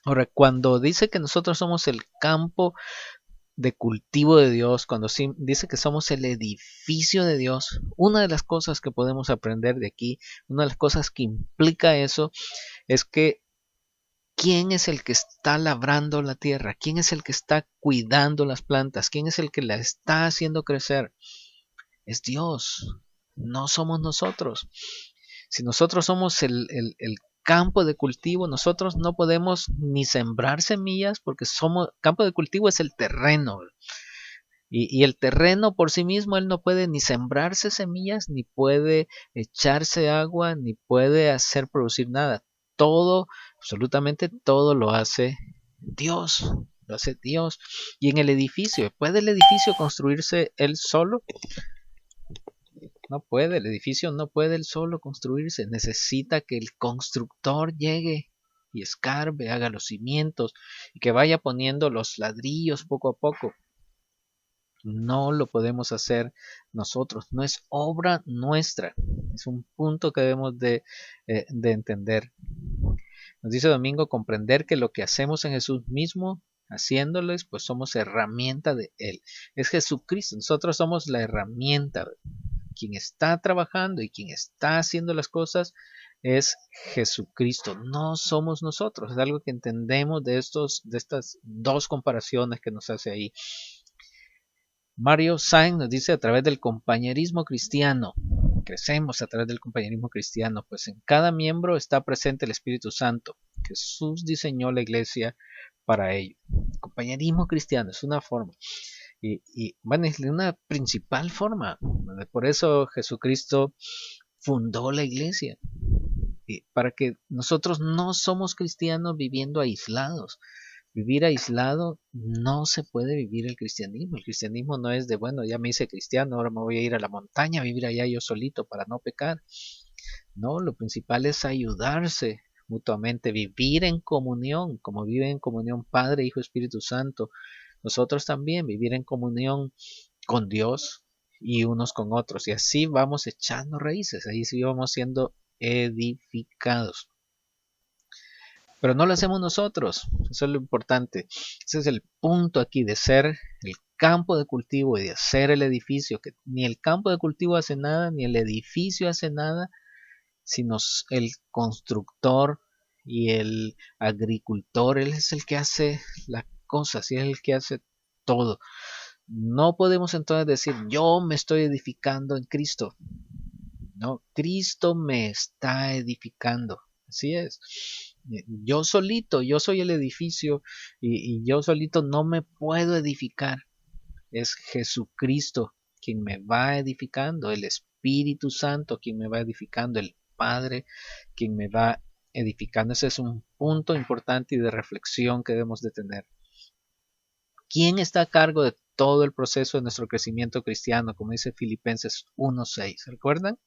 [SPEAKER 1] Ahora, cuando dice que nosotros somos el campo de cultivo de Dios, cuando dice que somos el edificio de Dios, una de las cosas que podemos aprender de aquí, una de las cosas que implica eso, es que ¿quién es el que está labrando la tierra? ¿Quién es el que está cuidando las plantas? ¿Quién es el que la está haciendo crecer? Es Dios, no somos nosotros. Si nosotros somos el campo de cultivo, nosotros no podemos ni sembrar semillas porque campo de cultivo es el terreno. Y el terreno por sí mismo, él no puede ni sembrarse semillas, ni puede echarse agua, ni puede hacer producir nada. Todo, absolutamente todo lo hace Dios. Lo hace Dios. Y en el edificio, ¿puede el edificio construirse él solo? No puede, el edificio no puede él solo construirse. Necesita que el constructor llegue y escarbe, haga los cimientos y que vaya poniendo los ladrillos poco a poco. No lo podemos hacer nosotros, no es obra nuestra. Es un punto que debemos de entender. Nos dice Domingo, comprender que lo que hacemos en Jesús mismo, haciéndoles, pues somos herramienta de Él. Es Jesucristo, nosotros somos la herramienta. Quien está trabajando y quien está haciendo las cosas es Jesucristo, no somos nosotros. Es algo que entendemos de estas dos comparaciones que nos hace ahí. Mario Sainz nos dice a través del compañerismo cristiano, crecemos a través del compañerismo cristiano, pues en cada miembro está presente el Espíritu Santo. Jesús diseñó la iglesia para ello. El compañerismo cristiano es una forma. Y bueno, es una principal forma. Por eso Jesucristo fundó la iglesia. Y para que nosotros no somos cristianos viviendo aislados. Vivir aislado no se puede vivir el cristianismo. El cristianismo no es de, bueno, ya me hice cristiano, ahora me voy a ir a la montaña a vivir allá yo solito para no pecar. No, lo principal es ayudarse mutuamente, vivir en comunión, como viven en comunión Padre, Hijo, Espíritu Santo. Nosotros también vivir en comunión con Dios y unos con otros. Y así vamos echando raíces, ahí sí vamos siendo edificados. Pero no lo hacemos nosotros, eso es lo importante. Ese es el punto aquí de ser el campo de cultivo y de hacer el edificio, que ni el campo de cultivo hace nada, ni el edificio hace nada, sino el constructor y el agricultor, él es el que hace las cosas y es el que hace todo. No podemos entonces decir, yo me estoy edificando en Cristo. No, Cristo me está edificando. Así es. Yo solito, yo soy el edificio y yo solito no me puedo edificar. Es Jesucristo quien me va edificando, el Espíritu Santo quien me va edificando, el Padre quien me va edificando. Ese es un punto importante y de reflexión que debemos de tener. ¿Quién está a cargo de todo el proceso de nuestro crecimiento cristiano? Como dice Filipenses 1.6. ¿Recuerdan?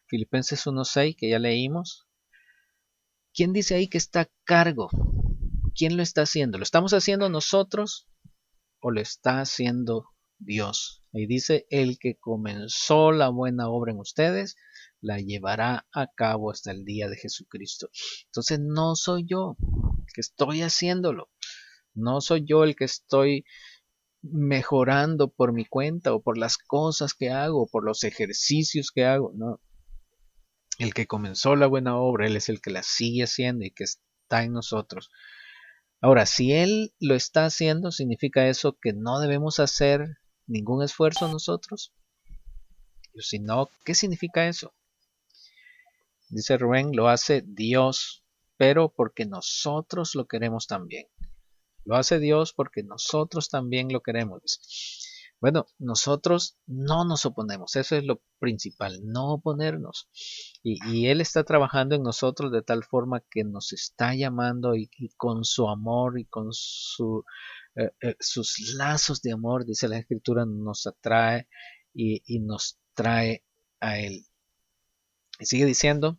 [SPEAKER 1] Filipenses 1.6 que ya leímos. ¿Quién dice ahí que está a cargo? ¿Quién lo está haciendo? ¿Lo estamos haciendo nosotros o lo está haciendo Dios? Ahí dice, el que comenzó la buena obra en ustedes, la llevará a cabo hasta el día de Jesucristo. Entonces no soy yo el que estoy haciéndolo. No soy yo el que estoy mejorando por mi cuenta o por las cosas que hago, por los ejercicios que hago. No, el que comenzó la buena obra, Él es el que la sigue haciendo y que está en nosotros. Ahora, si Él lo está haciendo, ¿significa eso que no debemos hacer ningún esfuerzo nosotros? Si no, ¿qué significa eso? Dice Rubén, lo hace Dios, pero porque nosotros lo queremos también. Lo hace Dios porque nosotros también lo queremos. Bueno, nosotros no nos oponemos, eso es lo principal, no oponernos. Y Él está trabajando en nosotros de tal forma que nos está llamando y con su amor y con sus lazos de amor, dice la Escritura, nos atrae y nos trae a Él. Y sigue diciendo,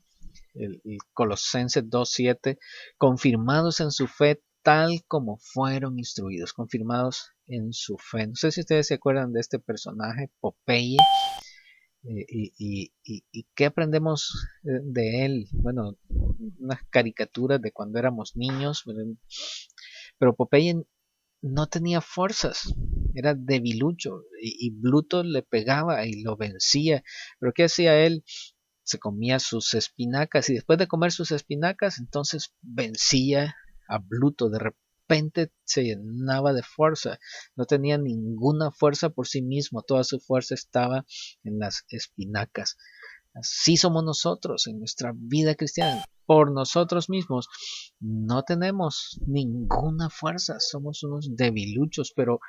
[SPEAKER 1] el Colosenses 2.7, confirmados en su fe tal como fueron instruidos, confirmados en su fe. No sé si ustedes se acuerdan de este personaje, Popeye, y qué aprendemos de él. Bueno, unas caricaturas de cuando éramos niños, pero Popeye no tenía fuerzas, era debilucho y Bluto le pegaba y lo vencía. Pero ¿qué hacía él? Se comía sus espinacas y después de comer sus espinacas entonces vencía a Bluto. De repente se llenaba de fuerza, no tenía ninguna fuerza por sí mismo, toda su fuerza estaba en las espinacas. Así somos nosotros en nuestra vida cristiana. Por nosotros mismos no tenemos ninguna fuerza, somos unos debiluchos, pero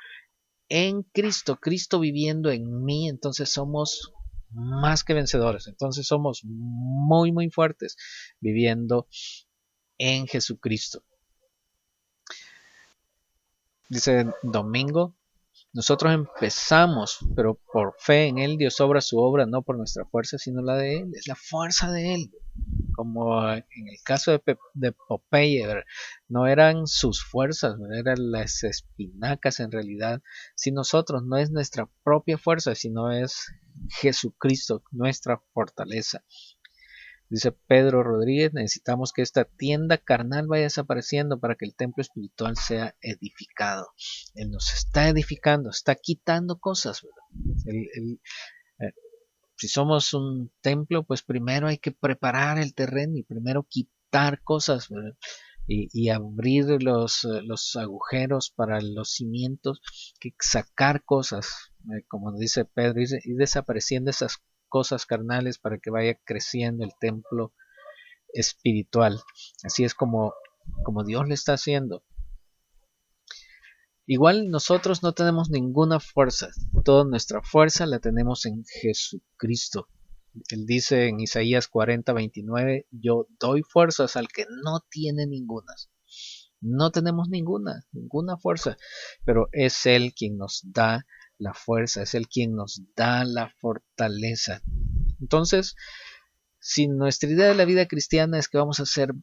[SPEAKER 1] en Cristo, Cristo viviendo en mí, entonces somos más que vencedores. Entonces somos muy, muy fuertes viviendo en Jesucristo. Dice Domingo, nosotros empezamos, pero por fe en Él Dios obra su obra, no por nuestra fuerza, sino la de Él. Es la fuerza de Él. Como en el caso de Popeye, no eran sus fuerzas, eran las espinacas en realidad. Si nosotros no es nuestra propia fuerza, sino es Jesucristo, nuestra fortaleza. Dice Pedro Rodríguez, necesitamos que esta tienda carnal vaya desapareciendo para que el templo espiritual sea edificado. Él nos está edificando, está quitando cosas. Si somos un templo, pues primero hay que preparar el terreno y primero quitar cosas y abrir los agujeros para los cimientos, que sacar cosas, como dice Pedro, y desapareciendo esas cosas carnales para que vaya creciendo el templo espiritual. Así es como Dios le está haciendo. Igual nosotros no tenemos ninguna fuerza, toda nuestra fuerza la tenemos en Jesucristo. Él dice en Isaías 40:29, yo doy fuerzas al que no tiene ninguna. No tenemos ninguna fuerza, pero es Él quien nos da la fuerza, es Él quien nos da la fortaleza. Entonces, si nuestra idea de la vida cristiana es que vamos a ser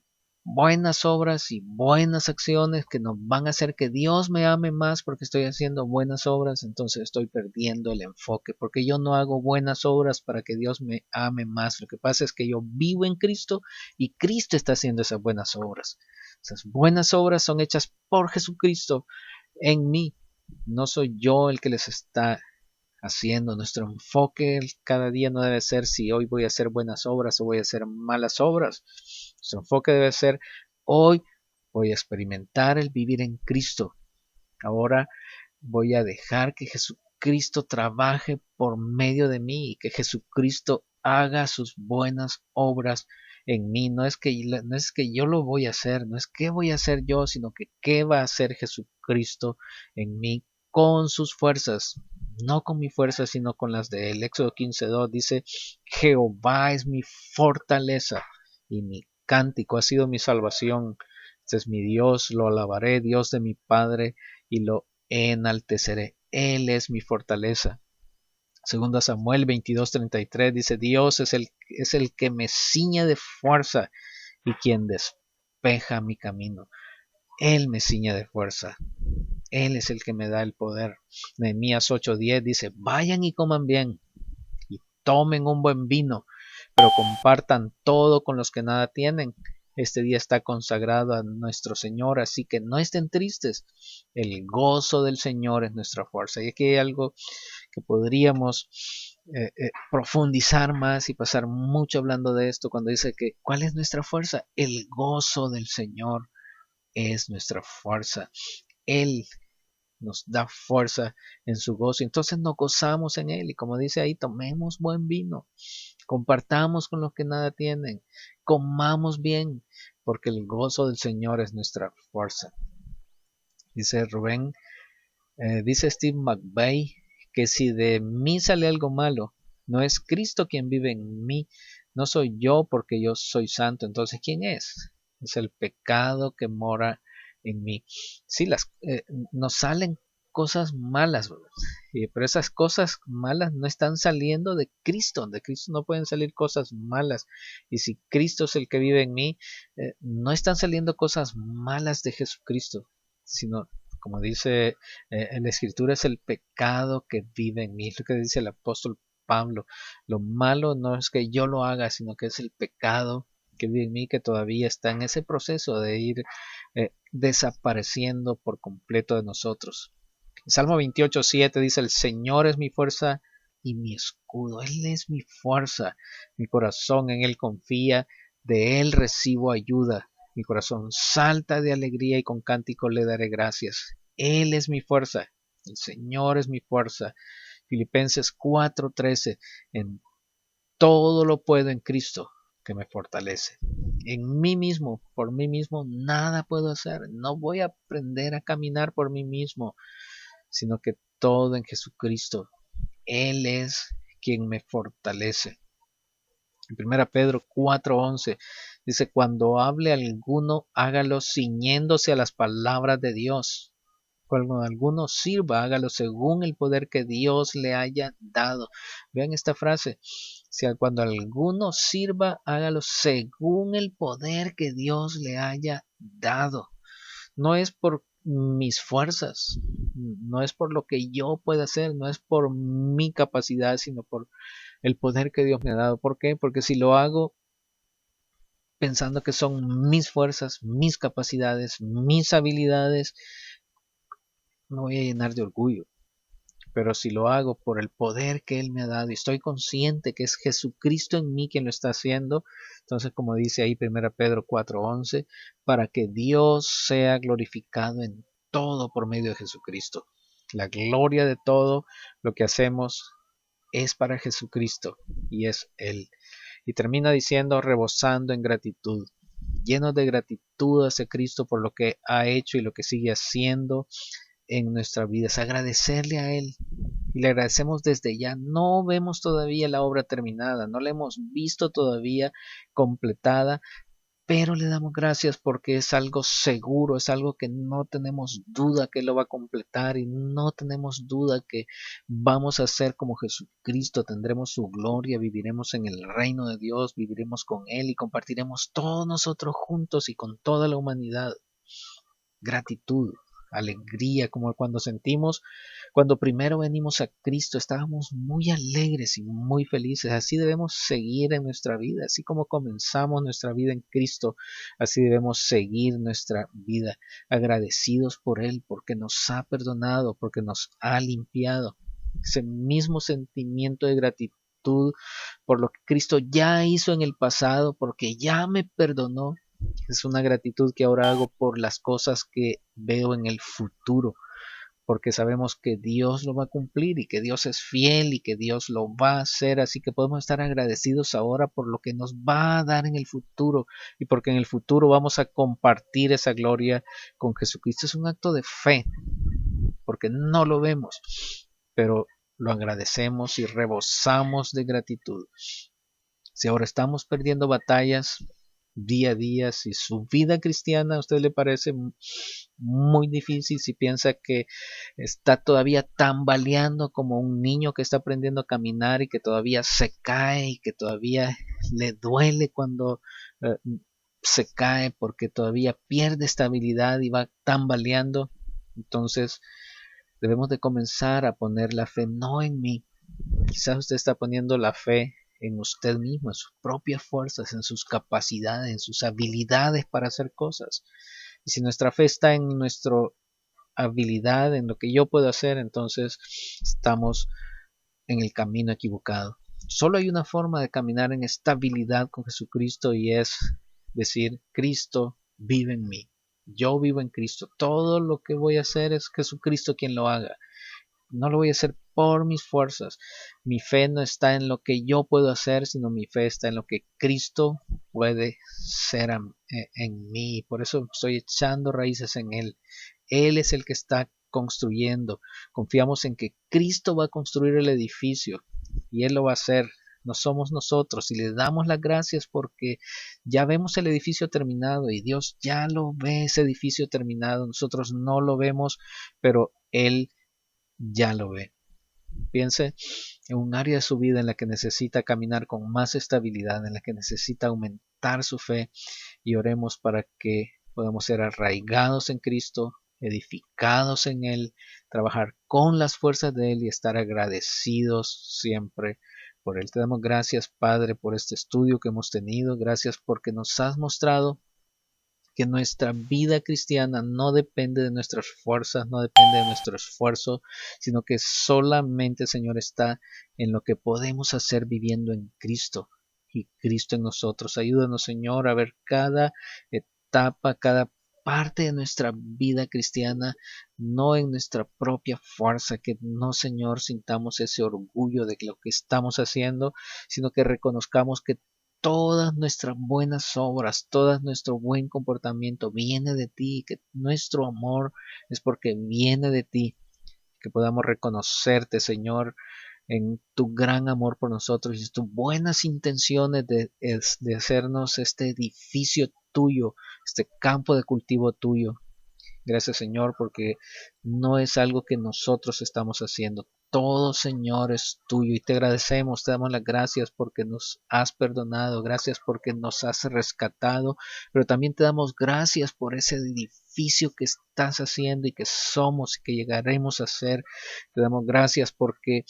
[SPEAKER 1] buenas obras y buenas acciones que nos van a hacer que Dios me ame más porque estoy haciendo buenas obras, entonces estoy perdiendo el enfoque, porque yo no hago buenas obras para que Dios me ame más. Lo que pasa es que yo vivo en Cristo y Cristo está haciendo esas buenas obras. Esas buenas obras son hechas por Jesucristo en mí. No soy yo el que les está haciendo. Nuestro enfoque cada día no debe ser si hoy voy a hacer buenas obras o voy a hacer malas obras. Nuestro enfoque debe ser hoy voy a experimentar el vivir en Cristo. Ahora voy a dejar que Jesucristo trabaje por medio de mí y que Jesucristo haga sus buenas obras en mí. No es que yo lo voy a hacer, no es qué voy a hacer yo, sino que qué va a hacer Jesucristo en mí con sus fuerzas, no con mi fuerza, sino con las de él. Éxodo 15:2 dice: Jehová es mi fortaleza y mi cántico, ha sido mi salvación. Este es mi Dios, lo alabaré, Dios de mi Padre, y lo enalteceré. Él es mi fortaleza. Segundo Samuel 22:33 dice: Dios es el que me ciñe de fuerza y quien despeja mi camino. Él me ciñe de fuerza. Él es el que me da el poder. Nehemías 8:10 dice: vayan y coman bien y tomen un buen vino, pero compartan todo con los que nada tienen. Este día está consagrado a nuestro Señor, así que no estén tristes. El gozo del Señor es nuestra fuerza. Y aquí hay algo que podríamos profundizar más y pasar mucho hablando de esto cuando dice que ¿cuál es nuestra fuerza? El gozo del Señor es nuestra fuerza. Él nos da fuerza en su gozo, entonces nos gozamos en él, y como dice ahí, tomemos buen vino, compartamos con los que nada tienen, comamos bien, porque el gozo del Señor es nuestra fuerza. Dice Rubén, dice Steve McVeigh, que si de mí sale algo malo, no es Cristo quien vive en mí, no soy yo porque yo soy santo, entonces ¿quién es? Es el pecado que mora en mí. Sí, nos salen cosas malas, pero esas cosas malas no están saliendo de Cristo no pueden salir cosas malas, y si Cristo es el que vive en mí, no están saliendo cosas malas de Jesucristo, sino, como dice en la Escritura, es el pecado que vive en mí. Es lo que dice el apóstol Pablo: lo malo no es que yo lo haga, sino que es el pecado que vive en mí, que todavía está en ese proceso de ir desapareciendo por completo de nosotros. Salmo 28:7 dice: el Señor es mi fuerza y mi escudo. Él es mi fuerza, mi corazón en Él confía, de Él recibo ayuda. Mi corazón salta de alegría y con cántico le daré gracias. Él es mi fuerza, el Señor es mi fuerza. Filipenses 4:13: en todo lo puedo en Cristo que me fortalece. En mí mismo, por mí mismo, nada puedo hacer. No voy a aprender a caminar por mí mismo, sino que todo en Jesucristo. Él es quien me fortalece. En 1 Pedro 4:11 dice: cuando hable alguno, hágalo ciñéndose a las palabras de Dios. Cuando alguno sirva, hágalo según el poder que Dios le haya dado. Vean esta frase: cuando alguno sirva, hágalo según el poder que Dios le haya dado. No es por mis fuerzas, no es por lo que yo pueda hacer, no es por mi capacidad, sino por el poder que Dios me ha dado. ¿Por qué? Porque si lo hago pensando que son mis fuerzas, mis capacidades, mis habilidades, me voy a llenar de orgullo. Pero si lo hago por el poder que Él me ha dado y estoy consciente que es Jesucristo en mí quien lo está haciendo, entonces, como dice ahí 1 Pedro 4:11, para que Dios sea glorificado en todo por medio de Jesucristo. La gloria de todo lo que hacemos es para Jesucristo y es Él. Y termina diciendo: rebosando en gratitud, llenos de gratitud hacia Cristo por lo que ha hecho y lo que sigue haciendo en nuestra vida. Es agradecerle a Él, y le agradecemos desde ya. No vemos todavía la obra terminada, no la hemos visto todavía completada, pero le damos gracias porque es algo seguro, es algo que no tenemos duda que lo va a completar y no tenemos duda que vamos a ser como Jesucristo, tendremos su gloria, viviremos en el reino de Dios, viviremos con Él y compartiremos todos nosotros juntos y con toda la humanidad. Gratitud, alegría, como cuando sentimos, cuando primero venimos a Cristo, estábamos muy alegres y muy felices. Así debemos seguir en nuestra vida, así como comenzamos nuestra vida en Cristo, así debemos seguir nuestra vida, agradecidos por Él, porque nos ha perdonado, porque nos ha limpiado. Ese mismo sentimiento de gratitud por lo que Cristo ya hizo en el pasado, porque ya me perdonó, es una gratitud que ahora hago por las cosas que veo en el futuro, porque sabemos que Dios lo va a cumplir y que Dios es fiel y que Dios lo va a hacer, así que podemos estar agradecidos ahora por lo que nos va a dar en el futuro y porque en el futuro vamos a compartir esa gloria con Jesucristo. Es un acto de fe, porque no lo vemos, pero lo agradecemos y rebosamos de gratitud. Si ahora estamos perdiendo batallas día a día, si su vida cristiana a usted le parece muy difícil, si piensa que está todavía tambaleando como un niño que está aprendiendo a caminar y que todavía se cae y que todavía le duele cuando se cae porque todavía pierde estabilidad y va tambaleando, entonces debemos de comenzar a poner la fe no en mí. Quizás usted está poniendo la fe en usted mismo, en sus propias fuerzas, en sus capacidades, en sus habilidades para hacer cosas. Y si nuestra fe está en nuestra habilidad, en lo que yo puedo hacer, entonces estamos en el camino equivocado. Solo hay una forma de caminar en estabilidad con Jesucristo y es decir, Cristo vive en mí. Yo vivo en Cristo. Todo lo que voy a hacer es Jesucristo quien lo haga. No lo voy a hacer por mis fuerzas. Mi fe no está en lo que yo puedo hacer, sino mi fe está en lo que Cristo puede ser en mí. Por eso estoy echando raíces en Él. Él es el que está construyendo. Confiamos en que Cristo va a construir el edificio y Él lo va a hacer. No somos nosotros y le damos las gracias porque ya vemos el edificio terminado y Dios ya lo ve ese edificio terminado. Nosotros no lo vemos, pero Él ya lo ve. Piense en un área de su vida en la que necesita caminar con más estabilidad, en la que necesita aumentar su fe y oremos para que podamos ser arraigados en Cristo, edificados en Él, trabajar con las fuerzas de Él y estar agradecidos siempre por Él. Te damos gracias, Padre, por este estudio que hemos tenido. Gracias porque nos has mostrado que nuestra vida cristiana no depende de nuestras fuerzas, no depende de nuestro esfuerzo, sino que solamente, Señor, está en lo que podemos hacer viviendo en Cristo y Cristo en nosotros. Ayúdanos, Señor, a ver cada etapa, cada parte de nuestra vida cristiana, no en nuestra propia fuerza, que no, Señor, sintamos ese orgullo de lo que estamos haciendo, sino que reconozcamos que todas nuestras buenas obras, todo nuestro buen comportamiento viene de ti, que nuestro amor es porque viene de ti, que podamos reconocerte, Señor, en tu gran amor por nosotros y tus buenas intenciones de hacernos este edificio tuyo, este campo de cultivo tuyo. Gracias, Señor, porque no es algo que nosotros estamos haciendo. Todo, Señor, es tuyo y te agradecemos, te damos las gracias porque nos has perdonado, gracias porque nos has rescatado, pero también te damos gracias por ese edificio que estás haciendo y que somos y que llegaremos a ser. Te damos gracias porque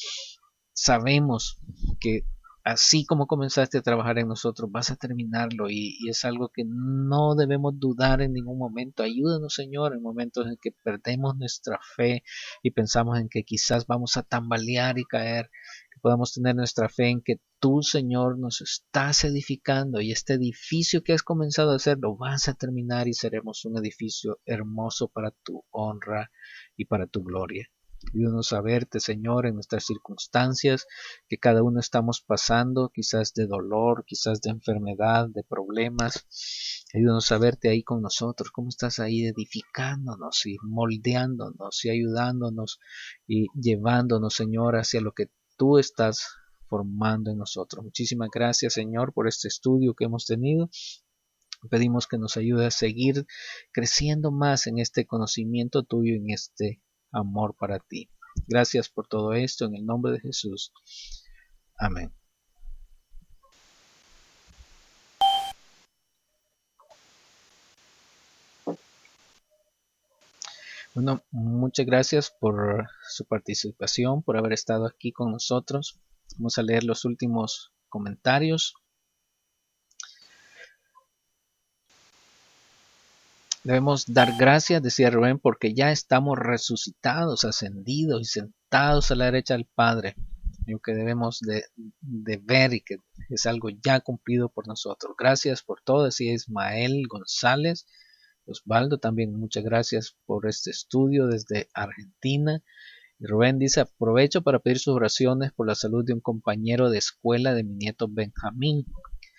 [SPEAKER 1] sabemos que así como comenzaste a trabajar en nosotros, vas a terminarlo y es algo que no debemos dudar en ningún momento. Ayúdanos, Señor, en momentos en que perdemos nuestra fe y pensamos en que quizás vamos a tambalear y caer, que podamos tener nuestra fe en que tú, Señor, nos estás edificando y este edificio que has comenzado a hacer lo vas a terminar y seremos un edificio hermoso para tu honra y para tu gloria. Ayúdanos a verte, Señor, en nuestras circunstancias que cada uno estamos pasando, quizás de dolor, quizás de enfermedad, de problemas. Ayúdanos a verte ahí con nosotros, cómo estás ahí edificándonos y moldeándonos y ayudándonos y llevándonos, Señor, hacia lo que tú estás formando en nosotros. Muchísimas gracias, Señor, por este estudio que hemos tenido. Pedimos que nos ayude a seguir creciendo más en este conocimiento tuyo, en este amor para ti. Gracias por todo esto en el nombre de Jesús. Amén. Bueno, muchas gracias por su participación, por haber estado aquí con nosotros. Vamos a leer los últimos comentarios. Debemos dar gracias, decía Rubén, porque ya estamos resucitados, ascendidos y sentados a la derecha del Padre. Lo que debemos de ver y que es algo ya cumplido por nosotros. Gracias por todo, decía Ismael González. Osvaldo también, muchas gracias por este estudio desde Argentina. Y Rubén dice, aprovecho para pedir sus oraciones por la salud de un compañero de escuela de mi nieto Benjamín.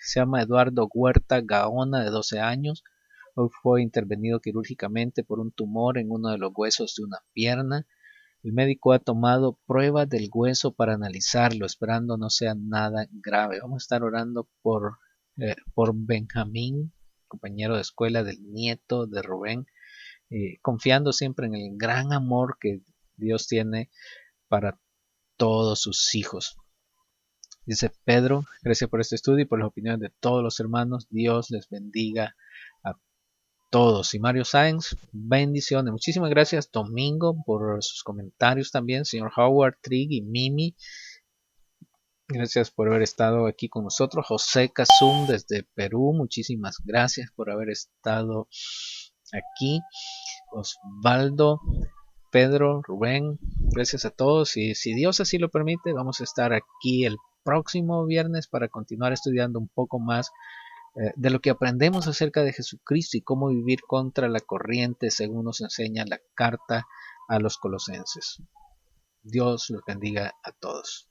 [SPEAKER 1] Se llama Eduardo Huerta Gaona, de 12 años. Hoy fue intervenido quirúrgicamente por un tumor en uno de los huesos de una pierna. El médico ha tomado pruebas del hueso para analizarlo, esperando no sea nada grave. Vamos a estar orando por Benjamín, compañero de escuela del nieto de Rubén, confiando siempre en el gran amor que Dios tiene para todos sus hijos. Dice Pedro, gracias por este estudio y por las opiniones de todos los hermanos. Dios les bendiga a todos. Y Mario Sáenz, bendiciones. Muchísimas gracias, Domingo, por sus comentarios también. Señor Howard, Trig y Mimi, gracias por haber estado aquí con nosotros. José Kazum desde Perú, muchísimas gracias por haber estado aquí. Osvaldo, Pedro, Rubén, gracias a todos. Y si Dios así lo permite, vamos a estar aquí el próximo viernes para continuar estudiando un poco más de lo que aprendemos acerca de Jesucristo y cómo vivir contra la corriente según nos enseña la carta a los colosenses. Dios los bendiga a todos.